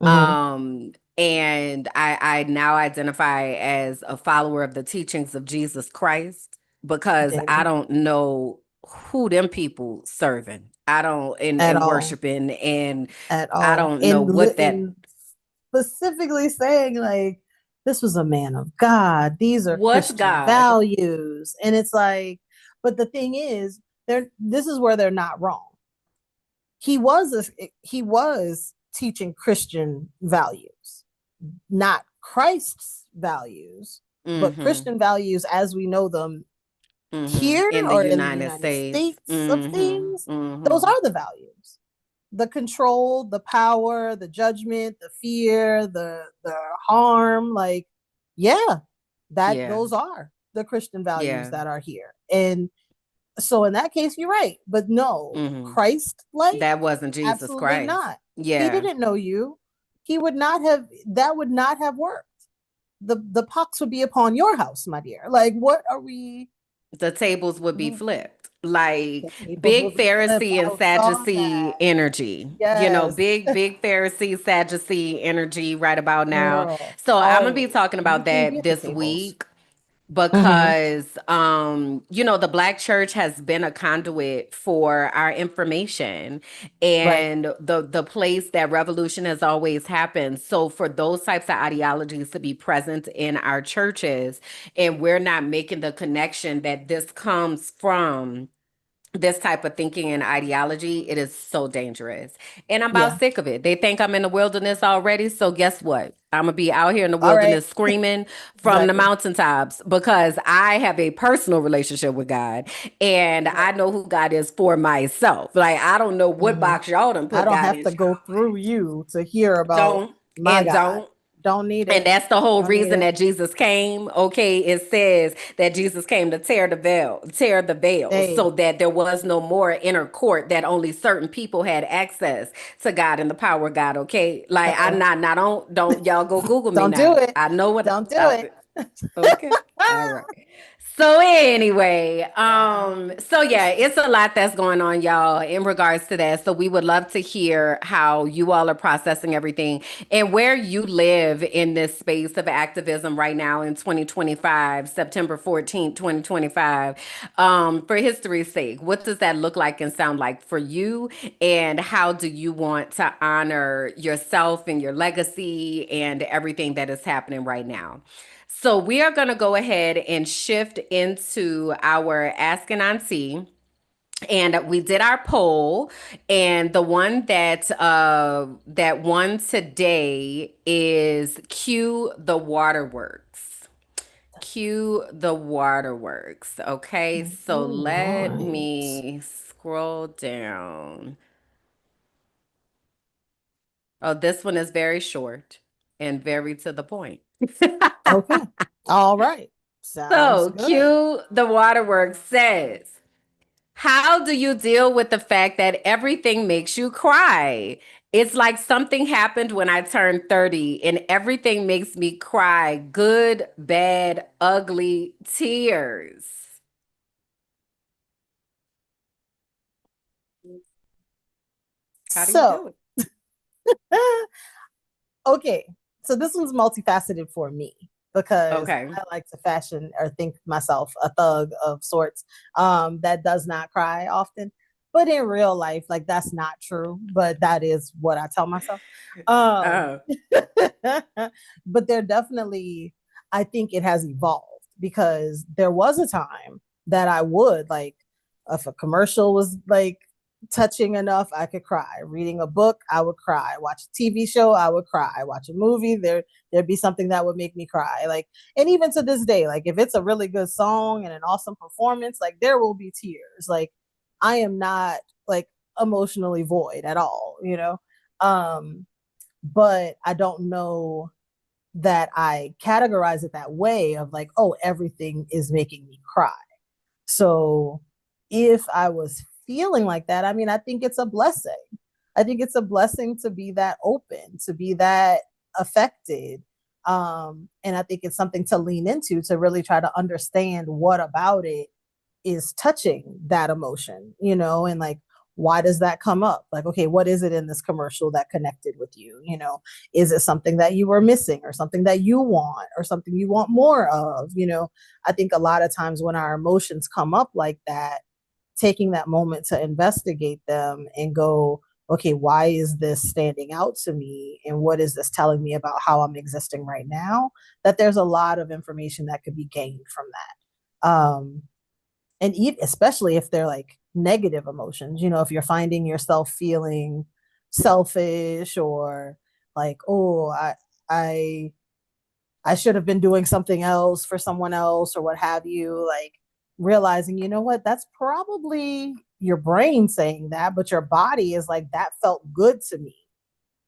Hmm. And I now identify as a follower of the teachings of Jesus Christ, because I Damn. don't know who them people serving. I don't at and all, worshiping, and at I all. don't know what that And specifically saying like, this was a man of God. These are what's Christian God. values. And it's like, but the thing is, this is where they're not wrong. He was teaching Christian values, not Christ's values, but Mm-hmm. Christian values as we know them Mm-hmm. here In the or in the United United States. States of things. Mm-hmm. Those Mm-hmm. are the values. The control, the power, the judgment, the fear, the harm, like, yeah, that Yeah. those are the Christian values Yeah. that are here. And so in that case, you're right. But no, Mm-hmm. Christ like, That wasn't Jesus absolutely Christ. not. He Yeah. didn't know you. He would not have, that would not have worked. The pox would be upon your house, my dear. Like, what are we? The tables would be flipped. Like The tables will big be flipped. Pharisee and I saw Sadducee that. energy. Yes, Big Pharisee, Sadducee energy right about now. girl. So I'm gonna be Always. talking You about can that get the this tables. week Mm-hmm. because the Black church has been a conduit for our information Right. and the place that revolution has always happened. So for those types of ideologies to be present in our churches, and we're not making the connection that this comes from this type of thinking and ideology, it is so dangerous. And I'm Yeah. about sick of it. They think I'm in the wilderness already. So guess what? I'm gonna be out here in the All right. wilderness screaming from the Exactly. mountaintops because I have a personal relationship with God and Right. I know who God is for myself. Like I don't know what Mm-hmm. box y'all done I put don't God have in, to go child. through you to hear about Don't my and God. don't. Don't need And it. that's the whole Don't need reason it. that Jesus came. Okay, it says that Jesus came to tear the veil, Hey. so that there was no more inner court, that only certain people had access to God and the power of God. Okay, like I'm Uh-oh. not don't y'all go Google me Don't do now. it. I know what. Don't do it. Okay. All right. So anyway, so yeah, it's a lot that's going on, y'all, in regards to that. So we would love to hear how you all are processing everything and where you live in this space of activism right now in 2025, September 14th, 2025. For history's sake, what does that look like and sound like for you? And how do you want to honor yourself and your legacy and everything that is happening right now? So we are going to go ahead and shift into our Ask an Auntie. And we did our poll, and the one that won today is Cue the Waterworks. Cue the Waterworks. Okay, so All let right. me scroll down. Oh, this one is very short and very to the point. Okay. All right. Sounds So, good. Q the Waterworks says, how do you deal with the fact that everything makes you cry? It's like something happened when I turned 30 and everything makes me cry. Good, bad, ugly tears. How do you So, do it? okay. So this one's multifaceted for me because Okay. I like to fashion or think myself a thug of sorts that does not cry often. But in real life, like that's not true. But that is what I tell myself. Um, Oh, but there definitely, I think it has evolved because there was a time that I would like, if a commercial was like touching enough, I could cry. Reading a book, I would cry. Watch a TV show, I would cry. Watch a movie, there'd be something that would make me cry. Like, and even to this day, like if it's a really good song and an awesome performance, like there will be tears. Like I am not like emotionally void at all, you know? Um, but I don't know that I categorize it that way of like, oh, everything is making me cry. So if I was feeling like that, I mean, I think it's a blessing. I think it's a blessing to be that open, to be that affected. And I think it's something to lean into to really try to understand what about it is touching that emotion, you know, and like, why does that come up? Like, okay, what is it in this commercial that connected with you? You know, is it something that you were missing or something that you want or something you want more of? You know, I think a lot of times when our emotions come up like that, taking that moment to investigate them and go, okay, why is this standing out to me? And what is this telling me about how I'm existing right now? That there's a lot of information that could be gained from that. And especially if they're like negative emotions, if you're finding yourself feeling selfish or like, oh, I, I should have been doing something else for someone else or what have you, like realizing, you know what, that's probably your brain saying that, but your body is like, that felt good to me.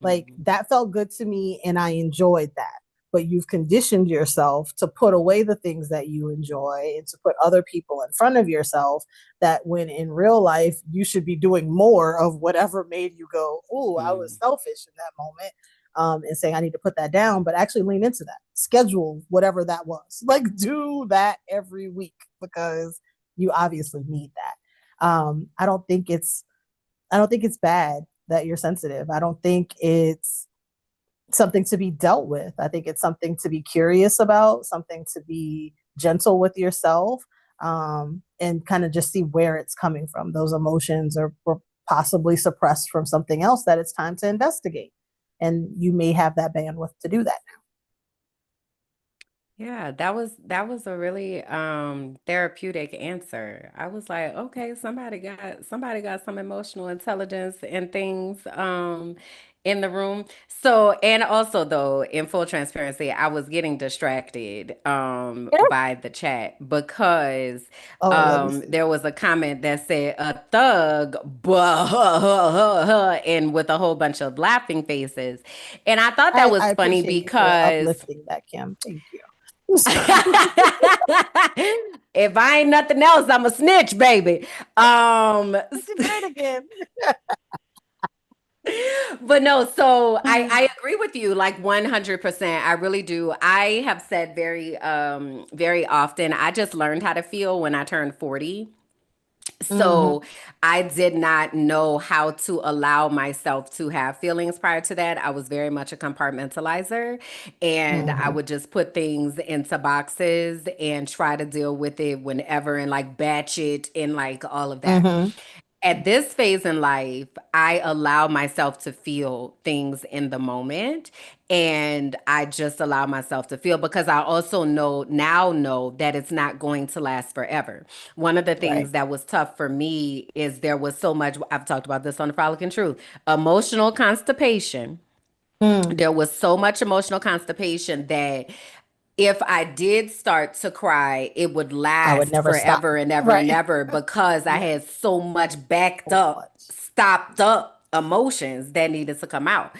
Like that felt good to me and I enjoyed that. But you've conditioned yourself to put away the things that you enjoy and to put other people in front of yourself, that when in real life you should be doing more of whatever made you go, oh, I was selfish in that moment. And saying I need to put that down, but actually lean into that. Schedule whatever that was. Like do that every week because you obviously need that. I don't think it's bad that you're sensitive. I don't think it's something to be dealt with. I think it's something to be curious about, something to be gentle with yourself, and kind of just see where it's coming from. Those emotions were possibly suppressed from something else that it's time to investigate. And you may have that bandwidth to do that now. Yeah, that was a really therapeutic answer. I was like, okay, somebody got some emotional intelligence and things in the room. So, and also though, in full transparency, I was getting distracted Yeah. by the chat because Oh, let me see. there was a comment that said a thug blah, and with a whole bunch of laughing faces. And I thought that I was funny appreciate you for because uplifting that, Kim. Thank you. if I ain't nothing else, I'm a snitch, baby. Great again. But no, so I agree with you like 100%. I really do. I have said very often, I just learned how to feel when I turned 40. Mm-hmm. So I did not know how to allow myself to have feelings prior to that. I was very much a compartmentalizer and I Mm-hmm. would just put things into boxes and try to deal with it whenever and like batch it and like all of that. Mm-hmm. At this phase in life, I allow myself to feel things in the moment. And I just allow myself to feel because I also know that it's not going to last forever. One of the Right. things that was tough for me is there was so much, I've talked about this on the Frolic Truth, emotional constipation. Mm. There was so much emotional constipation that if I did start to cry, it would I would last never stop. forever and ever and Right. ever because I Yeah. had so much backed So up, much. stopped up emotions that needed to come out.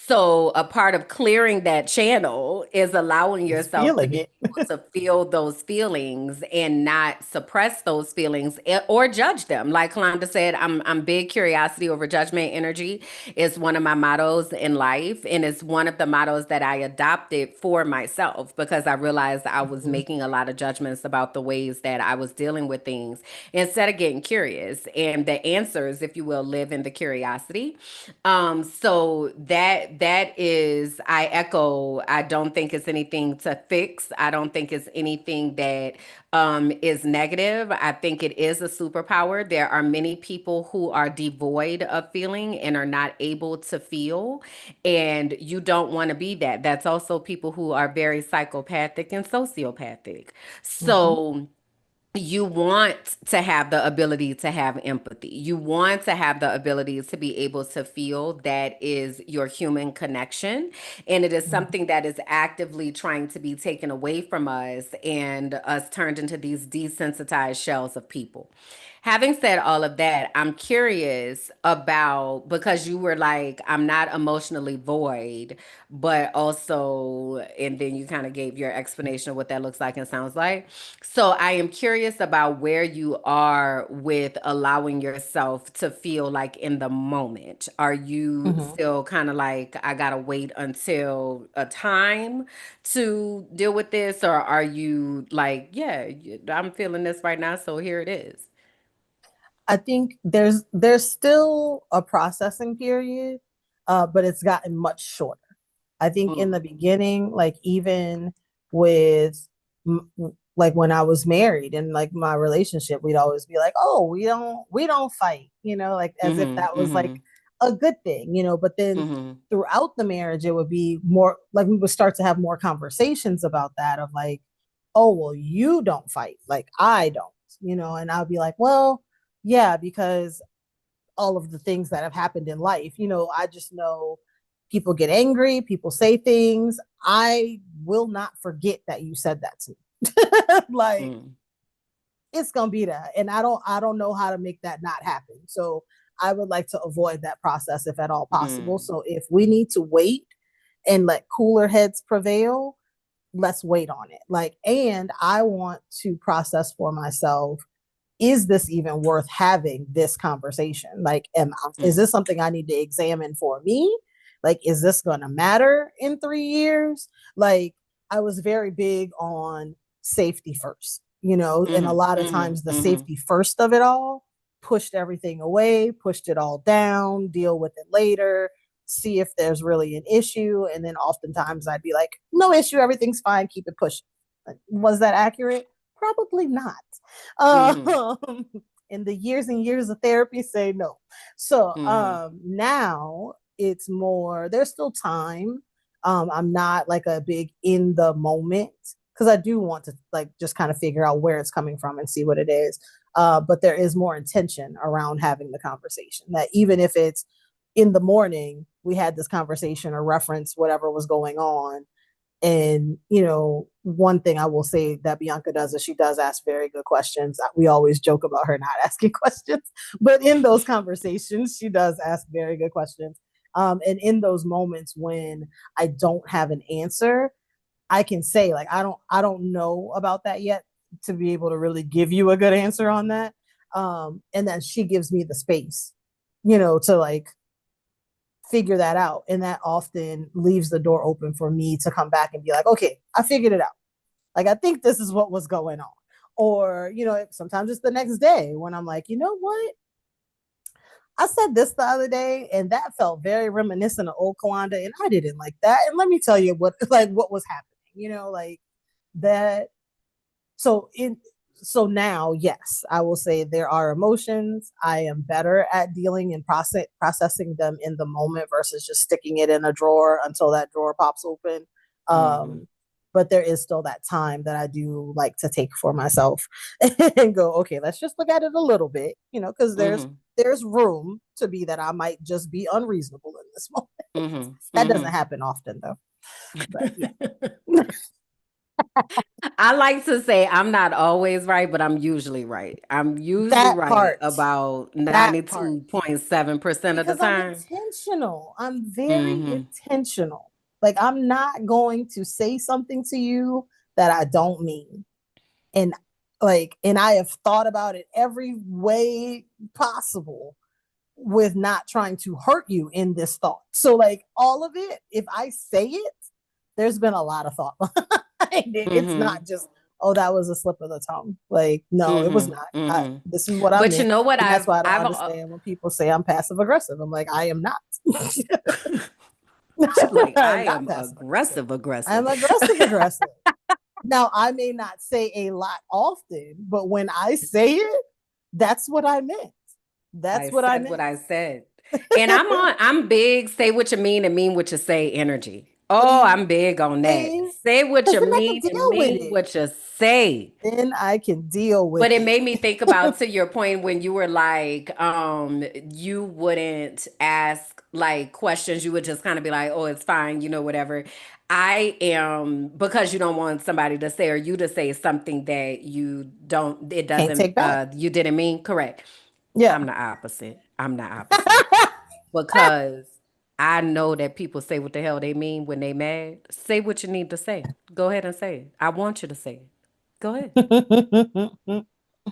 So, a part of clearing that channel is allowing Is yourself to feeling be it. able to feel those feelings and not suppress those feelings or judge them. Like Kalanda said, I'm big curiosity over judgment energy is one of my mottos in life. And it's one of the mottos that I adopted for myself because I realized I was Mhm. making a lot of judgments about the ways that I was dealing with things instead of getting curious. And the answers, if you will, live in the curiosity. So that is, I echo, I don't think it's anything to fix. I don't think it's anything that is negative. I think it is a superpower. There are many people who are devoid of feeling and are not able to feel, and you don't want to be that. That's also people who are very psychopathic and sociopathic. Mhm. So you want to have the ability to have empathy. You want to have the ability to be able to feel. That is your human connection. And it is Mhm. something that is actively trying to be taken away from us and us turned into these desensitized shells of people. Having said all of that, I'm curious about because you were like, I'm not emotionally void, but also, and then you kind of gave your explanation of what that looks like and sounds like. So I am curious about where you are with allowing yourself to feel like in the moment. Are you Mhm. still kind of like, I gotta wait until a time to deal with this? Or are you like, yeah, I'm feeling this right now, so here it is? I think there's still a processing period, but it's gotten much shorter. I think in the Mm, beginning, like even with like when I was married and like my relationship, we'd always be like, oh, we don't fight, like as if Mm-hmm. that was like Mm-hmm. a good thing, but then Mm-hmm. throughout the marriage, it would be more like we would start to have more conversations about that of like, oh, well, you don't fight, like I don't, and I'll be like, well, yeah, because all of the things that have happened in life, I just know people get angry, people say things. I will not forget that you said that to me. Like Mm-hmm. it's gonna be that. And I don't know how to make that not happen. So I would like to avoid that process if at all possible. Mm-hmm. So if we need to wait and let cooler heads prevail, let's wait on it. Like, and I want to process for myself, is this even worth having this conversation? Like, is this something I need to examine for me? Like, is this going to matter in 3 years? Like, I was very big on safety first, and a Mm-hmm. lot of Mm-hmm. times the Mm-hmm. safety first of it all pushed everything away, pushed it all down, deal with it later, see if there's really an issue. And then oftentimes I'd be like, no issue, everything's fine, keep it pushing. Was that accurate? Probably not. Mm-hmm. Um, and the years and years of therapy say no. So Mm-hmm. now it's more, there's still time. I'm not like a big in the moment because I do want to like just kind of figure out where it's coming from and see what it is. But there is more intention around having the conversation that even if it's in the morning, we had this conversation or reference whatever was going on. And, one thing I will say that Bianca does is she does ask very good questions. We always joke about her not asking questions, but in those conversations, she does ask very good questions. And in those moments when I don't have an answer, I can say like, I don't know about that yet to be able to really give you a good answer on that. And then she gives me the space, to like figure that out. And that often leaves the door open for me to come back and be like, okay, I figured it out. Like, I think this is what was going on. Or, sometimes it's the next day when I'm like, you know what? I said this the other day and that felt very reminiscent of old Kalanda and I didn't like that. And let me tell you what was happening, like that. So now, yes, I will say there are emotions. I am better at dealing and processing them in the moment versus just sticking it in a drawer until that drawer pops open. Mm-hmm. But there is still that time that I do like to take for myself and go, okay, let's just look at it a little bit, because there's Mm-hmm. there's room to be that I might just be unreasonable in this moment. Mm-hmm. That doesn't Mm-hmm. happen often though. But yeah. I like to say I'm not always right, but I'm usually right. I'm usually that right part. about That part. 92.7% of the Because I'm time. intentional. I'm very Mm-hmm. intentional. Like I'm not going to say something to you that I don't mean. And and I have thought about it every way possible with not trying to hurt you in this thought. So like all of it, if I say it, there's been a lot of thought behind it. It's Mm-hmm. not just, oh, that was a slip of the tongue. Like, no, it was Mm-hmm. not. Mm-hmm. This is what I But you meant. know what And that's why I don't I've understand when people say I'm passive aggressive. I'm like, I am not. like I I am not am passive aggressive. aggressive I'm aggressive. aggressive aggressive. Now, I may not say a lot often, but when I say it, that's what I meant. That's I what I said what meant. I said. And I'm big, say what you mean and mean what you say energy. Oh, See, I'm big on that. see, Say what because you then I can mean and deal with mean it. what you say. Then I can deal with But it it. made me think about to your point when you were like, you wouldn't ask like questions. You would just kind of be like, oh, it's fine, whatever. I am because you don't want somebody to say or you to say something that it Can't doesn't, take back. you didn't mean correct. Yeah. I'm the opposite. I'm the opposite because I know that people say what the hell they mean when they mad. Say what you need to say. Go ahead and say it. I want you to say it. Go ahead.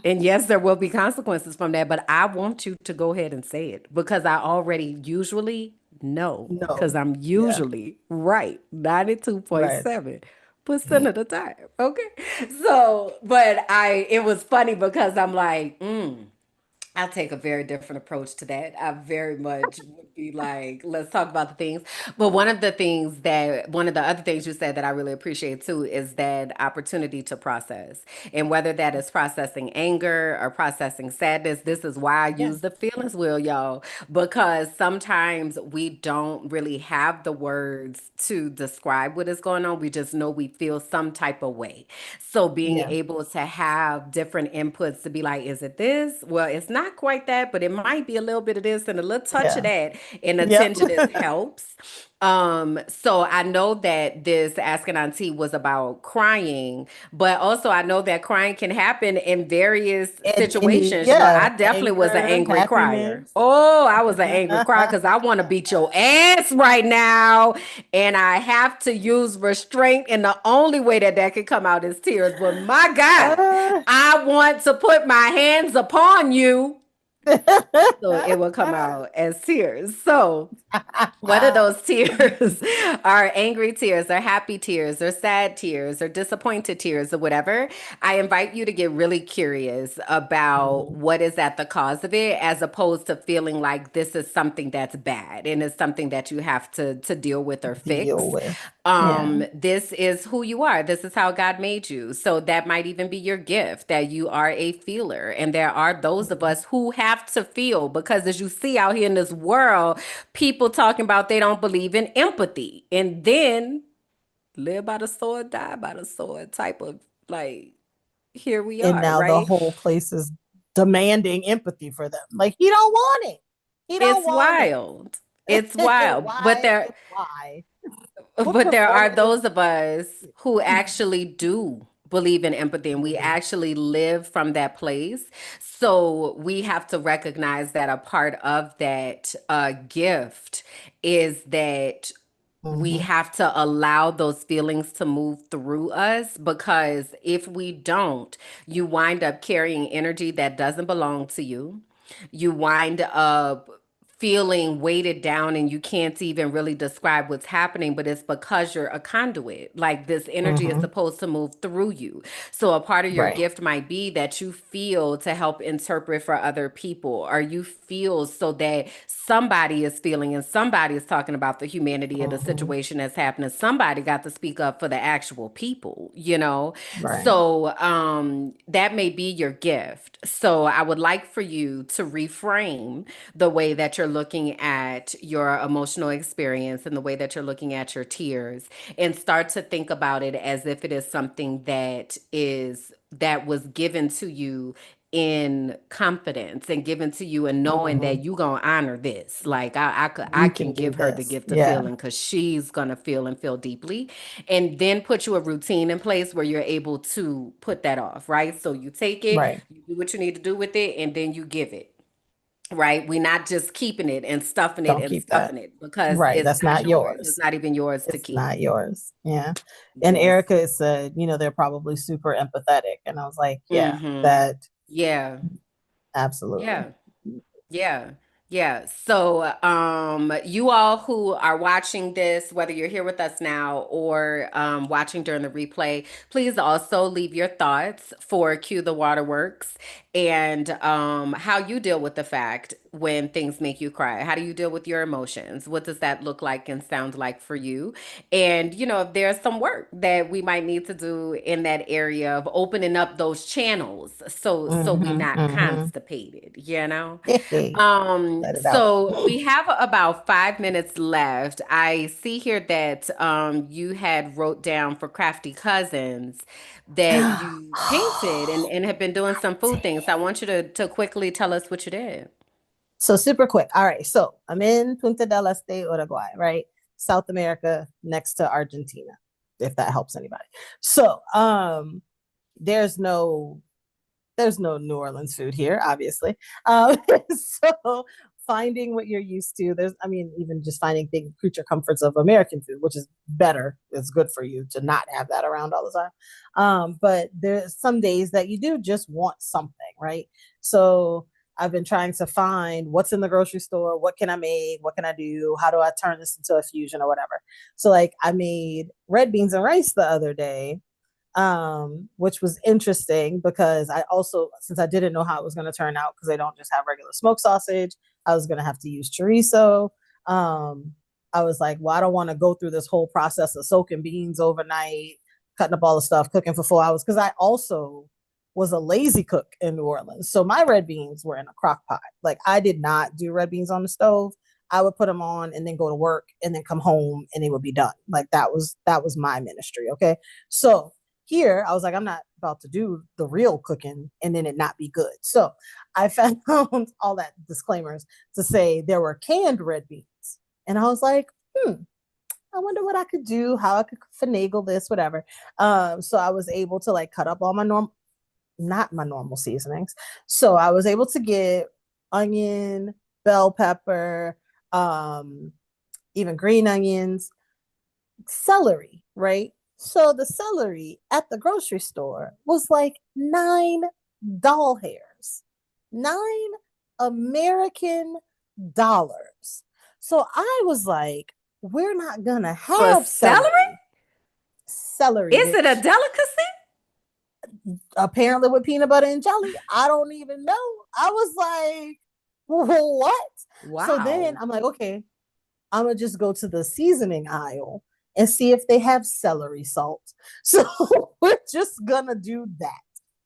And yes, there will be consequences from that, but I want you to go ahead and say it because I already usually know because No. I'm Yeah. usually right Right. 92.7% of the time. Okay. So, but it was funny because I'm like, I'll take a very different approach to that. I very much would be like, let's talk about the things. But one of the other things you said that I really appreciate too is that opportunity to process. And whether that is processing anger or processing sadness, this is why I Yeah. use the feelings wheel, y'all, because sometimes we don't really have the words to describe what is going on. We just know we feel some type of way. So being Yeah. able to have different inputs to be like, is it this? Well, it's not quite that, but it might be a little bit of this and a little touch of Yeah. that. And a Yep. tinge of this helps. So I know that this Asking Auntie was about crying, but also I know that crying can happen in various And situations. You know, yeah, I definitely was an anger, angry crier. happiness. Oh, I was an angry crier because I want to beat your ass right now. And I have to use restraint. And the only way that that can come out is tears. But my God, Uh, I want to put my hands upon you. So it will come out as tears. So whether those tears are angry tears, or happy tears, or sad tears, or disappointed tears, or whatever, I invite you to get really curious about Mhm. what is at the cause of it, as opposed to feeling like this is something that's bad and it's something that you have to deal with or Deal fix. with. Yeah. This is who you are. This is how God made you. So that might even be your gift, that you are a feeler. And there are those of Mhm. us who have to feel, because as you see out here in this world, people talking about they don't believe in empathy. And then live by the sword, die by the sword type of, like, here we And are, now the right? whole place is demanding empathy for them. Like he don't want it. He don't It's want wild. it. It's wild. But Why? there Why? What But there are performative? those of us who actually do believe in empathy, and we Mhm. actually live from that place. So we have to recognize that a part of that gift is that we Mhm. have to allow those feelings to move through us, because if we don't, you wind up carrying energy that doesn't belong to you. You wind up feeling weighted down, and you can't even really describe what's happening, but it's because you're a conduit. Like, this energy is Mhm. supposed to move through you. So a part of your Right. gift might be that you feel to help interpret for other people, or you feel so that somebody is feeling and somebody is talking about the humanity of the Mhm. situation that's happening. Somebody got to speak up for the actual people, you know? Right. So that may be your gift. So I would like for you to reframe the way that you're looking at your emotional experience and the way that you're looking at your tears, and start to think about it as if it is something that was given to you in confidence, and given to you and knowing that Mhm. you gonna honor this. Like, I You can can do give her the this. gift of Yeah. feeling, because she's gonna feel and feel deeply. And then put you a routine in place where you're able to put that off, right? So you take it, Right. you do what you need to do with it, and then you give it. Right? We're not just keeping it and stuffing it Don't and keep that. stuffing it, because Right. it's That's not not yours. It's yours. not even yours to It's keep. not yours. Yeah. And Yes. Erica said, they're probably super empathetic. And I was like, yeah, Mm-hmm. that Yeah. absolutely. Yeah. Yeah. Yeah. So, you all who are watching this, whether you're here with us now or watching during the replay, please also leave your thoughts for Cue the Waterworks, and how you deal with the fact when things make you cry. How do you deal with your emotions? What does that look like and sound like for you? And, if there's some work that we might need to do in that area of opening up those channels, so we Mm-hmm. not Mm-hmm. constipated, you know? Let it out. So we have about 5 minutes left. I see here that you had wrote down for Crafty Cousins that you painted and have been doing some food things. I want you to quickly tell us what you did. So super quick. All right. So I'm in Punta del Este, Uruguay, right? South America next to Argentina, if that helps anybody. So there's no there's no New Orleans food here, obviously. So finding what you're used to, even just finding things, creature comforts of American food, which is better. It's good for you to not have that around all the time. But there's some days that you do just want something, right? So I've been trying to find what's in the grocery store, what can I make, what can I do, how do I turn this into a fusion or whatever. So like I made red beans and rice the other day, which was interesting because I also, since I didn't know how it was going to turn out, because they don't just have regular smoked sausage, I was going to have to use chorizo. Um, I was like, well, I don't want to go through this whole process of soaking beans overnight, cutting up all the stuff, cooking for 4 hours, because I also was a lazy cook in New Orleans. So my red beans were in a crock pot. Like I did not do red beans on the stove. I would put them on and then go to work and then come home and they would be done. Like that was my ministry. Okay. So here I was like, I'm not about to do the real cooking and then it not be good. So I found all that disclaimers to say there were canned red beans. And I was like, I wonder what I could do, how I could finagle this, whatever. So I was able to like cut up all my not my normal seasonings. So I was able to get onion, bell pepper, even green onions, celery, right? So the celery at the grocery store was like $9, $9 American. So I was like, we're not gonna For have celery? Celery, Is it a bitch. delicacy? Apparently with peanut butter and jelly. I don't even know. I was like, what? So then Wow. I'm like, okay, I'm gonna just go to the seasoning aisle and see if they have celery salt. So we're just gonna do that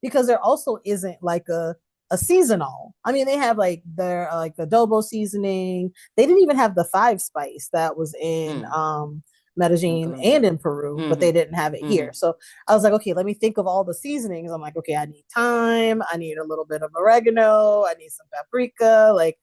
because there also isn't like a seasonal. I mean, they have like their like the adobo seasoning. They didn't even have the 5 spice that was in Mm, in Medellin and Colombia. in Peru, but Mm-hmm. they didn't have it Mm-hmm. here. So I was like, okay, let me think of all the seasonings. I'm like, okay, I need thyme, I need a little bit of oregano, I need some paprika, like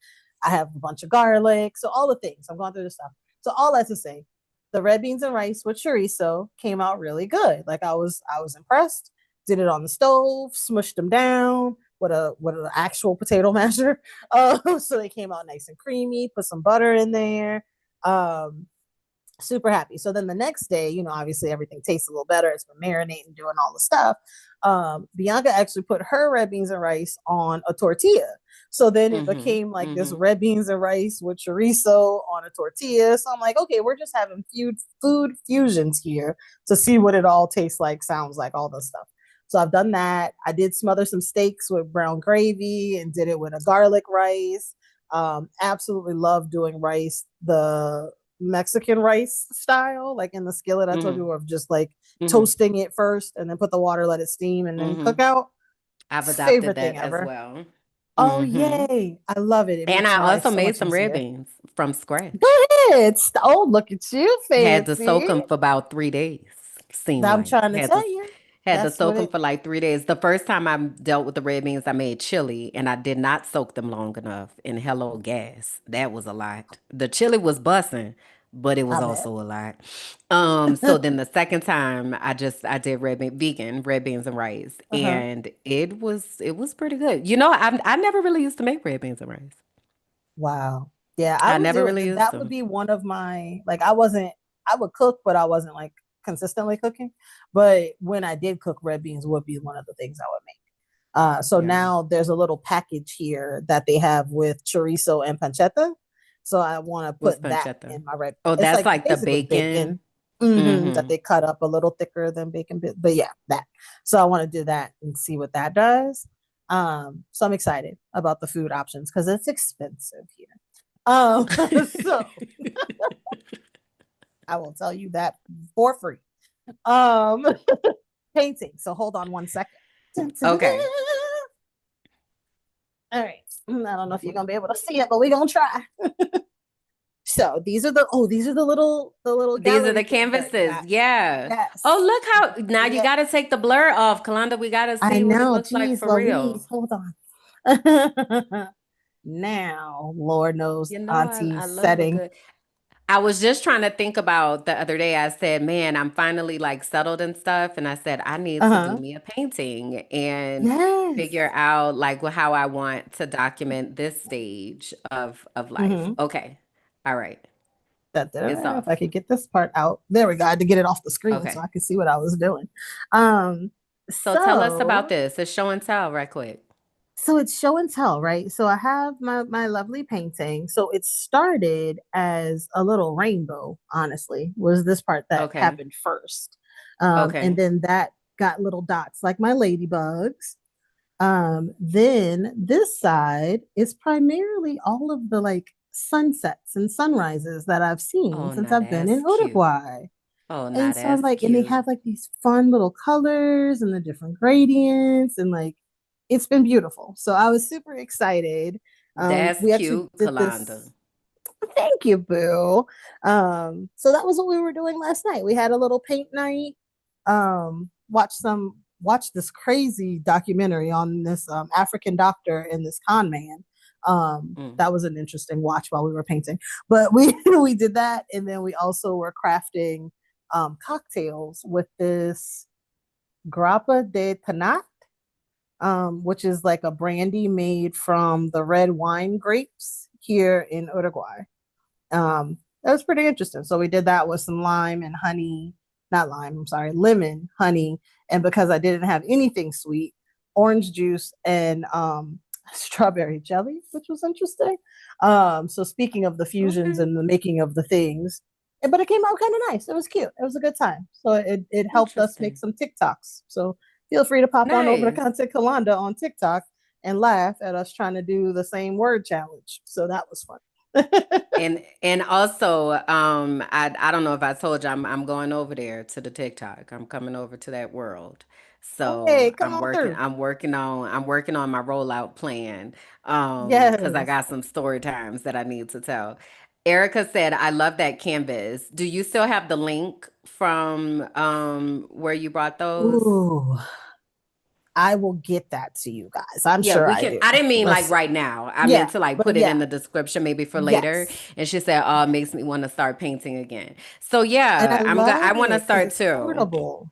I have a bunch of garlic. So all the things. I'm going through this stuff. So all that to say, the red beans and rice with chorizo came out really good. Like I was impressed. Did it on the stove, smushed them down with an actual potato masher. So they came out nice and creamy. Put some butter in there. Um, Super happy. So then the next day, obviously everything tastes a little better. It's been marinating, doing all the stuff. Bianca actually put her red beans and rice on a tortilla. So then it Mm-hmm. became like this Mm-hmm. red beans and rice with chorizo on a tortilla. So I'm like, okay, we're just having food fusions here to see what it all tastes like, sounds like, all this stuff. So I've done that. I did smother some steaks with brown gravy and did it with a garlic rice. Absolutely love doing rice the Mexican rice style, like in the skillet I told Mm-hmm. you, of just like Mm-hmm. toasting it first and then put the water, let it steam, and then Mm-hmm. cook out. I've adopted Favorite thing that as ever. well. Oh, Mm-hmm. yay. I love it. It And makes I life also so made much some red easier. beans from Go scratch. ahead. Oh, look at you, Had to soak fancy. them for about 3 days. Seemed I'm like trying to tell you. had to That's soak what them it for like 3 days. The first time I dealt with the red beans, I made chili, and I did not soak them long enough. And hello, gas. That was a lot. The chili was bussing, but it was I bet. also a lot. So then the second time, I did vegan red beans and rice, Uh-huh. and it was pretty good. I never really used to make red beans and rice. Wow. Yeah, I I would never do it. really used That would to. be one of my, like, I would cook, but I wasn't like consistently cooking. But when I did cook, red beans would be one of the things I would make. So Yeah, now there's a little package here that they have with chorizo and pancetta. So I want to what's put that pancetta? in my red. Oh, It's that's like like the basically bacon. bacon, that Mm-hmm. they cut up a little thicker than bacon. But yeah, that. So I want to do that and see what that does. So I'm excited about the food options because it's expensive here. So I will tell you that for free. Um, Painting. So hold on one second. Dun, dun, dun. Okay. All right. I don't know if you're gonna be able to see it, but we're gonna try. So these are the little These are gallery the things that I canvases. got. Yeah. Oh, Yes. look how now you Yeah. got to take the blur off, Kalanda. We got to I see what it know. looks like Geez, for real. Louise, hold on. Now, Lord knows, I Auntie's love a setting. good. I was just trying to think about the other day. I said, man, I'm finally like settled and stuff. And I said, I need to do Uh-huh. me a painting and Yes. figure out like how I want to document this stage of life. Mm-hmm. Okay. All right. It's If I off. could get this part out. There we go. I had to get it off the screen so Okay. I could see what I was doing. Um, So tell us about so this. It's show and tell right quick. so it's show and tell, right? So I have my lovely painting. So it started as a little rainbow, honestly, was this part that Okay. happened first. And Okay. then that got little dots like my ladybugs. Then this side is primarily all of the like sunsets and sunrises that I've seen Oh, since now I've been that's in cute. Uruguay. Oh, now And so I'm that's like, and they cute. have like these fun little colors and the different gradients, and like it's been beautiful. So I was super excited. That's We actually cute, did Kalanda. this. Thank you, Boo. So that was what we were doing last night. We had a little paint night. Watched this crazy documentary on this African doctor and this con man. Mm. That was an interesting watch while we were painting. But we we did that, and then we also were crafting cocktails with this grappa de tanat, which is like a brandy made from the red wine grapes here in Uruguay. That was pretty interesting. So we did that with some lime and honey, not lime, I'm sorry, lemon, honey. And because I didn't have anything sweet, orange juice and strawberry jelly, which was interesting. So speaking of the fusions Okay. and the making of the things, but it came out kind of nice. It was cute. It was a good time. So it helped us make Interesting. some TikToks. So feel free to pop on over to Nice. Content Kalanda on TikTok and laugh at us trying to do the same word challenge. So that was fun. And also, I don't know if I told you I'm going over there to the TikTok. I'm coming over to that world. Hey, So come on through. I'm working on my rollout plan. Because I Yes. got some story times that I need to tell. Erica said, I love that canvas. Do you still have the link from where you brought those? Ooh, I will get that to you guys. I'm Yeah, sure we I can. do. I didn't mean like Let's, right now. I yeah, meant to like but put it yeah, in the description maybe for later. yes. And she said, "Oh, it makes me want to start painting again." So And yeah, I I love want to it because start it's too. portable.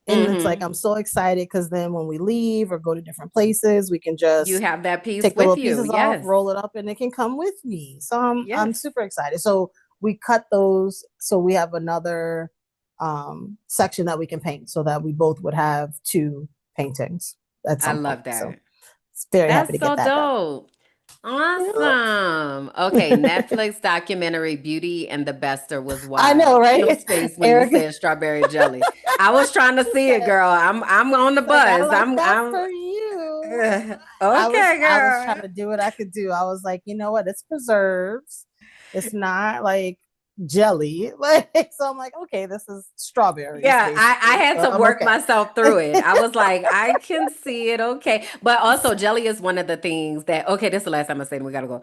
And it's like, Hmm. I'm so excited because then when we leave or go to different places, we can You just have that piece take the with little you. pieces off, Yes, roll it up, and it can come with me. So I'm yes. super excited. So we cut those so we have another section that we can paint so that we both would have two paintings at I some point. love So that. very happy to That's get so that done. dope. Awesome. Okay, Yeah. Netflix documentary Beauty and the Bester was I know, wild. right? Kim's face when you Eric, said strawberry jelly. I was trying to he see it, said, girl. I'm on the he's like, I bus. like that I'm for you. okay, I was trying girl. to do what I could do. I was like, you know what? It's preserves. It's not like jelly. Like, so I'm like, okay, this is strawberries Yeah, I basically. had So to I'm work okay. myself through it. I was like, I can see it, okay. But also jelly is one of the things that okay, this is the last time I say it, we gotta go.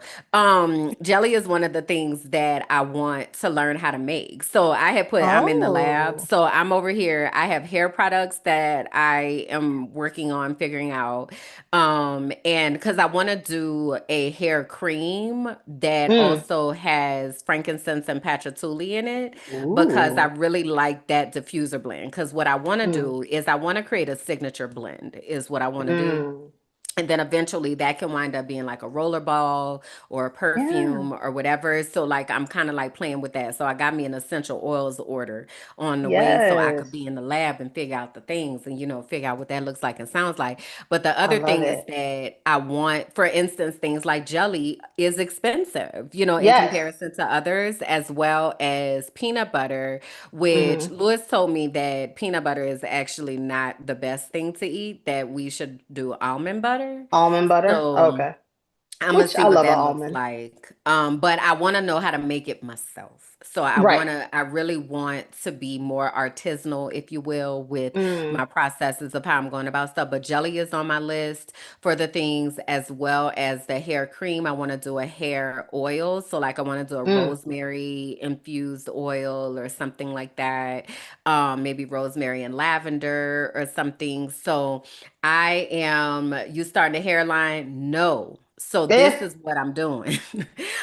Jelly is one of the things that I want to learn how to make. So I'm in the lab. Oh. So I'm over here. I have hair products that I am working on figuring out. And because I want to do a hair cream that Mm. also has frankincense and patchouli in it because I Ooh. really like that diffuser blend. Because what I want to Mm. do is I want to create a signature blend, is what I want to do. Mm. And then eventually that can wind up being like a roller ball or a Yeah. perfume or whatever. So like I'm kind of like playing with that. So I got me an essential oils order on the way so I could Yes. be in the lab and figure out the things and figure out what that looks like and sounds like. But the I other love thing is it. that I want, for instance, things like jelly is expensive, in Yes. comparison to others, as well as peanut butter, which Mm. Lewis told me that peanut butter is actually not the best thing to eat, that we should do almond butter. Almond butter. So Okay. I'm gonna Which see I what love an that looks almond. like. But I want to know how to make it myself. So Right. I really want to be more artisanal, if you will, with Mm. my processes of how I'm going about stuff. But jelly is on my list for the things, as well as the hair cream. I want to do a hair oil. So like I want to do a Mm. rosemary infused oil or something like that. Maybe rosemary and lavender or something. So you starting a hairline? No. So Eh. this is what I'm doing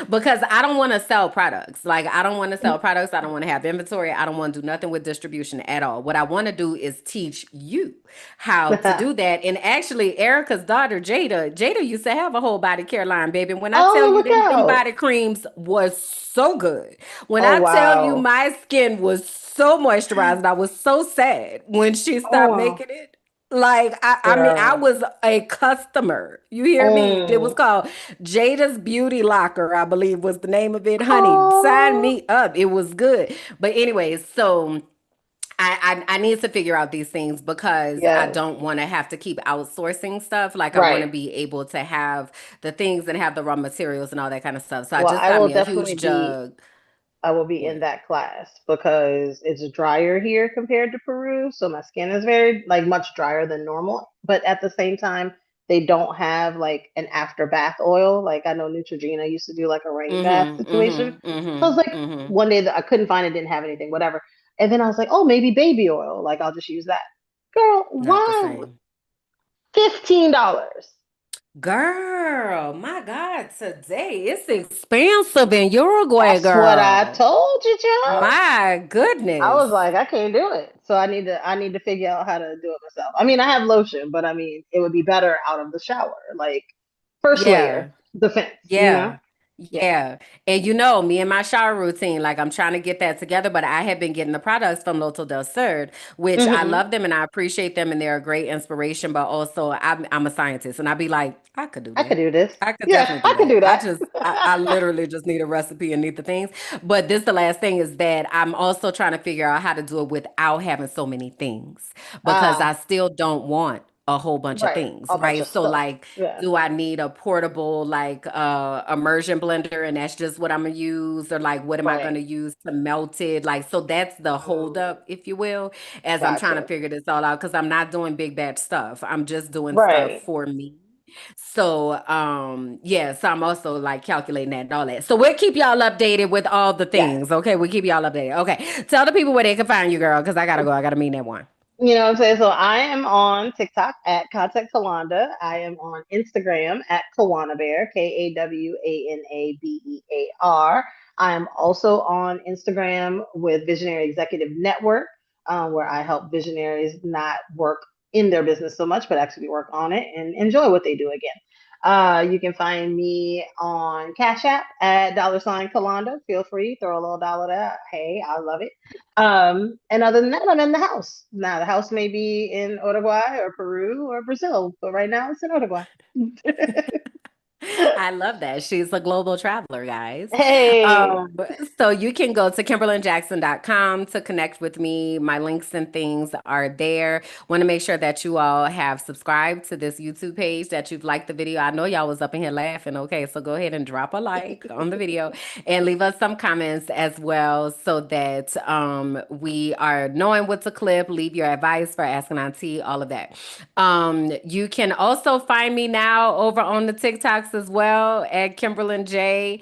because I don't want to sell products. Like I don't want to sell products. I don't want to have inventory. I don't want to do nothing with distribution at all. What I want to do is teach you how to do that. And actually, Erica's daughter, Jada used to have a whole body care line, baby. When I tell Oh, you look them out. body creams was so good. When Oh, I tell you wow. my skin was so moisturized, I was so sad when she Oh, stopped wow. making it. Like I mean, I Girl. was a customer. You hear me? It was Oh. called Jada's Beauty Locker, I believe was the name of it. Honey, sign Oh. me up. It was good. But anyways, so I need to figure out these things because I Yes. don't want to have to keep outsourcing stuff. Like I want Right. to be able to have the things and have the raw materials and all that kind of stuff. So I Well, just got me a huge jug. I will be in What? that class because it's drier here compared to Peru. So my skin is very like much drier than normal. But at the same time, they don't have like an after bath oil. Like I know Neutrogena used to do like a rain bath Mm-hmm. situation. Mm-hmm. So I was like, Mm-hmm. Mm-hmm. one day that I couldn't find it, didn't have anything, whatever. And then I was like, oh, maybe baby oil. Like I'll just use that. Girl, Not the why same. $15? Girl, my God, today it's expensive in Uruguay, That's what I girl. told you, Joe. My I goodness. was like, I can't do it. So I need to figure out how to do it myself. I mean, I have lotion, but I mean, it would be better out of the shower. Like first Yeah. layer defense, you know? Yeah. Yeah. Yeah. And you know, me and my shower routine, like I'm trying to get that together, but I have been getting the products from Loto del Sur, which I Hmm. love them and I appreciate them and they're a great inspiration, but also I'm a scientist and I'd be like, I could do I could that. do this. I could Yeah, definitely do I could that. do that. I literally just need a recipe and need the things. But this the last thing is that I'm also trying to figure out how to do it without having so many things because I Ah, still don't want a whole bunch of right. things, A bunch right? of So stuff. like Yeah. do I need a portable like immersion blender and that's just what I'm gonna use or like what am I Right. gonna use to melt it? Like so that's the Mm, holdup, if you will, as I'm trying to gotcha. figure this all out because I'm not doing big batch stuff. I'm just doing stuff Right. for me. So yeah, so I'm also like calculating that and all that. So we'll keep y'all updated with all the Yes. things. Okay, we'll keep y'all updated. Okay. Tell the people where they can find you, girl, because I gotta go. I gotta meet that one. You know what I'm saying? So I am on TikTok at Contact Kalanda. I am on Instagram at Kawana Bear, KAWANABEAR. I am also on Instagram with Visionary Executive Network, where I help visionaries not work in their business so much, but actually work on it and enjoy what they do again. You can find me on Cash App at dollar sign Kalanda. Feel free, throw a little dollar there. Hey, I love it. And other than that, I'm in the house. Now, the house may be in Uruguay or Peru or Brazil, but right now it's in Uruguay. I love that. She's a global traveler, guys. Hey. Um, so you can go to kimberlyjackson.com to connect with me. My links and things are there. Want to make sure that you all have subscribed to this YouTube page, that you've liked the video. I know y'all was up in here laughing. Okay, so go ahead and drop a like on the video and leave us some comments as well so that we are knowing what to clip. Leave your advice for asking Auntie, all of that. You can also find me now over on the TikToks as well at Kimberlyn J.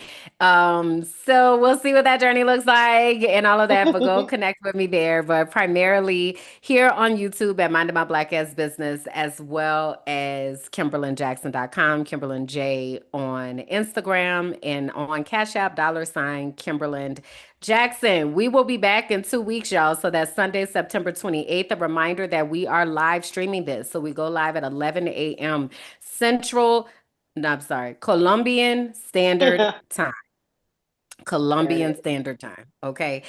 So we'll see what that journey looks like and all of that, but go connect with me there. But primarily here on YouTube at Minding My Black Ass Business, as well as KimberlynJackson.com, Kimberlyn J on Instagram, and on Cash App, dollar sign Kimberlyn Jackson. We will be back in 2 weeks, y'all. So that's Sunday, September 28th. A reminder that we are live streaming this. So we go live at 11 a.m. Central, no, I'm sorry, Colombian Standard Time. Colombian Period. Standard Time. Okay.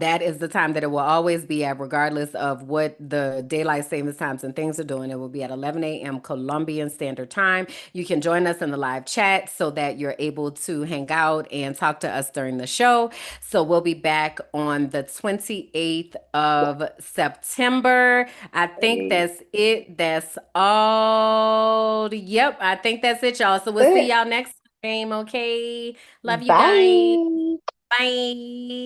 That is the time that it will always be at, regardless of what the daylight savings times and things are doing. It will be at 11 a.m. Colombian Standard Time. You can join us in the live chat so that you're able to hang out and talk to us during the show. So we'll be back on the 28th of September. I think Hey, that's it. That's all. Yep. I think that's it, y'all. So we'll that's see it. y'all next time. Okay. Love you guys. Bye. Bye.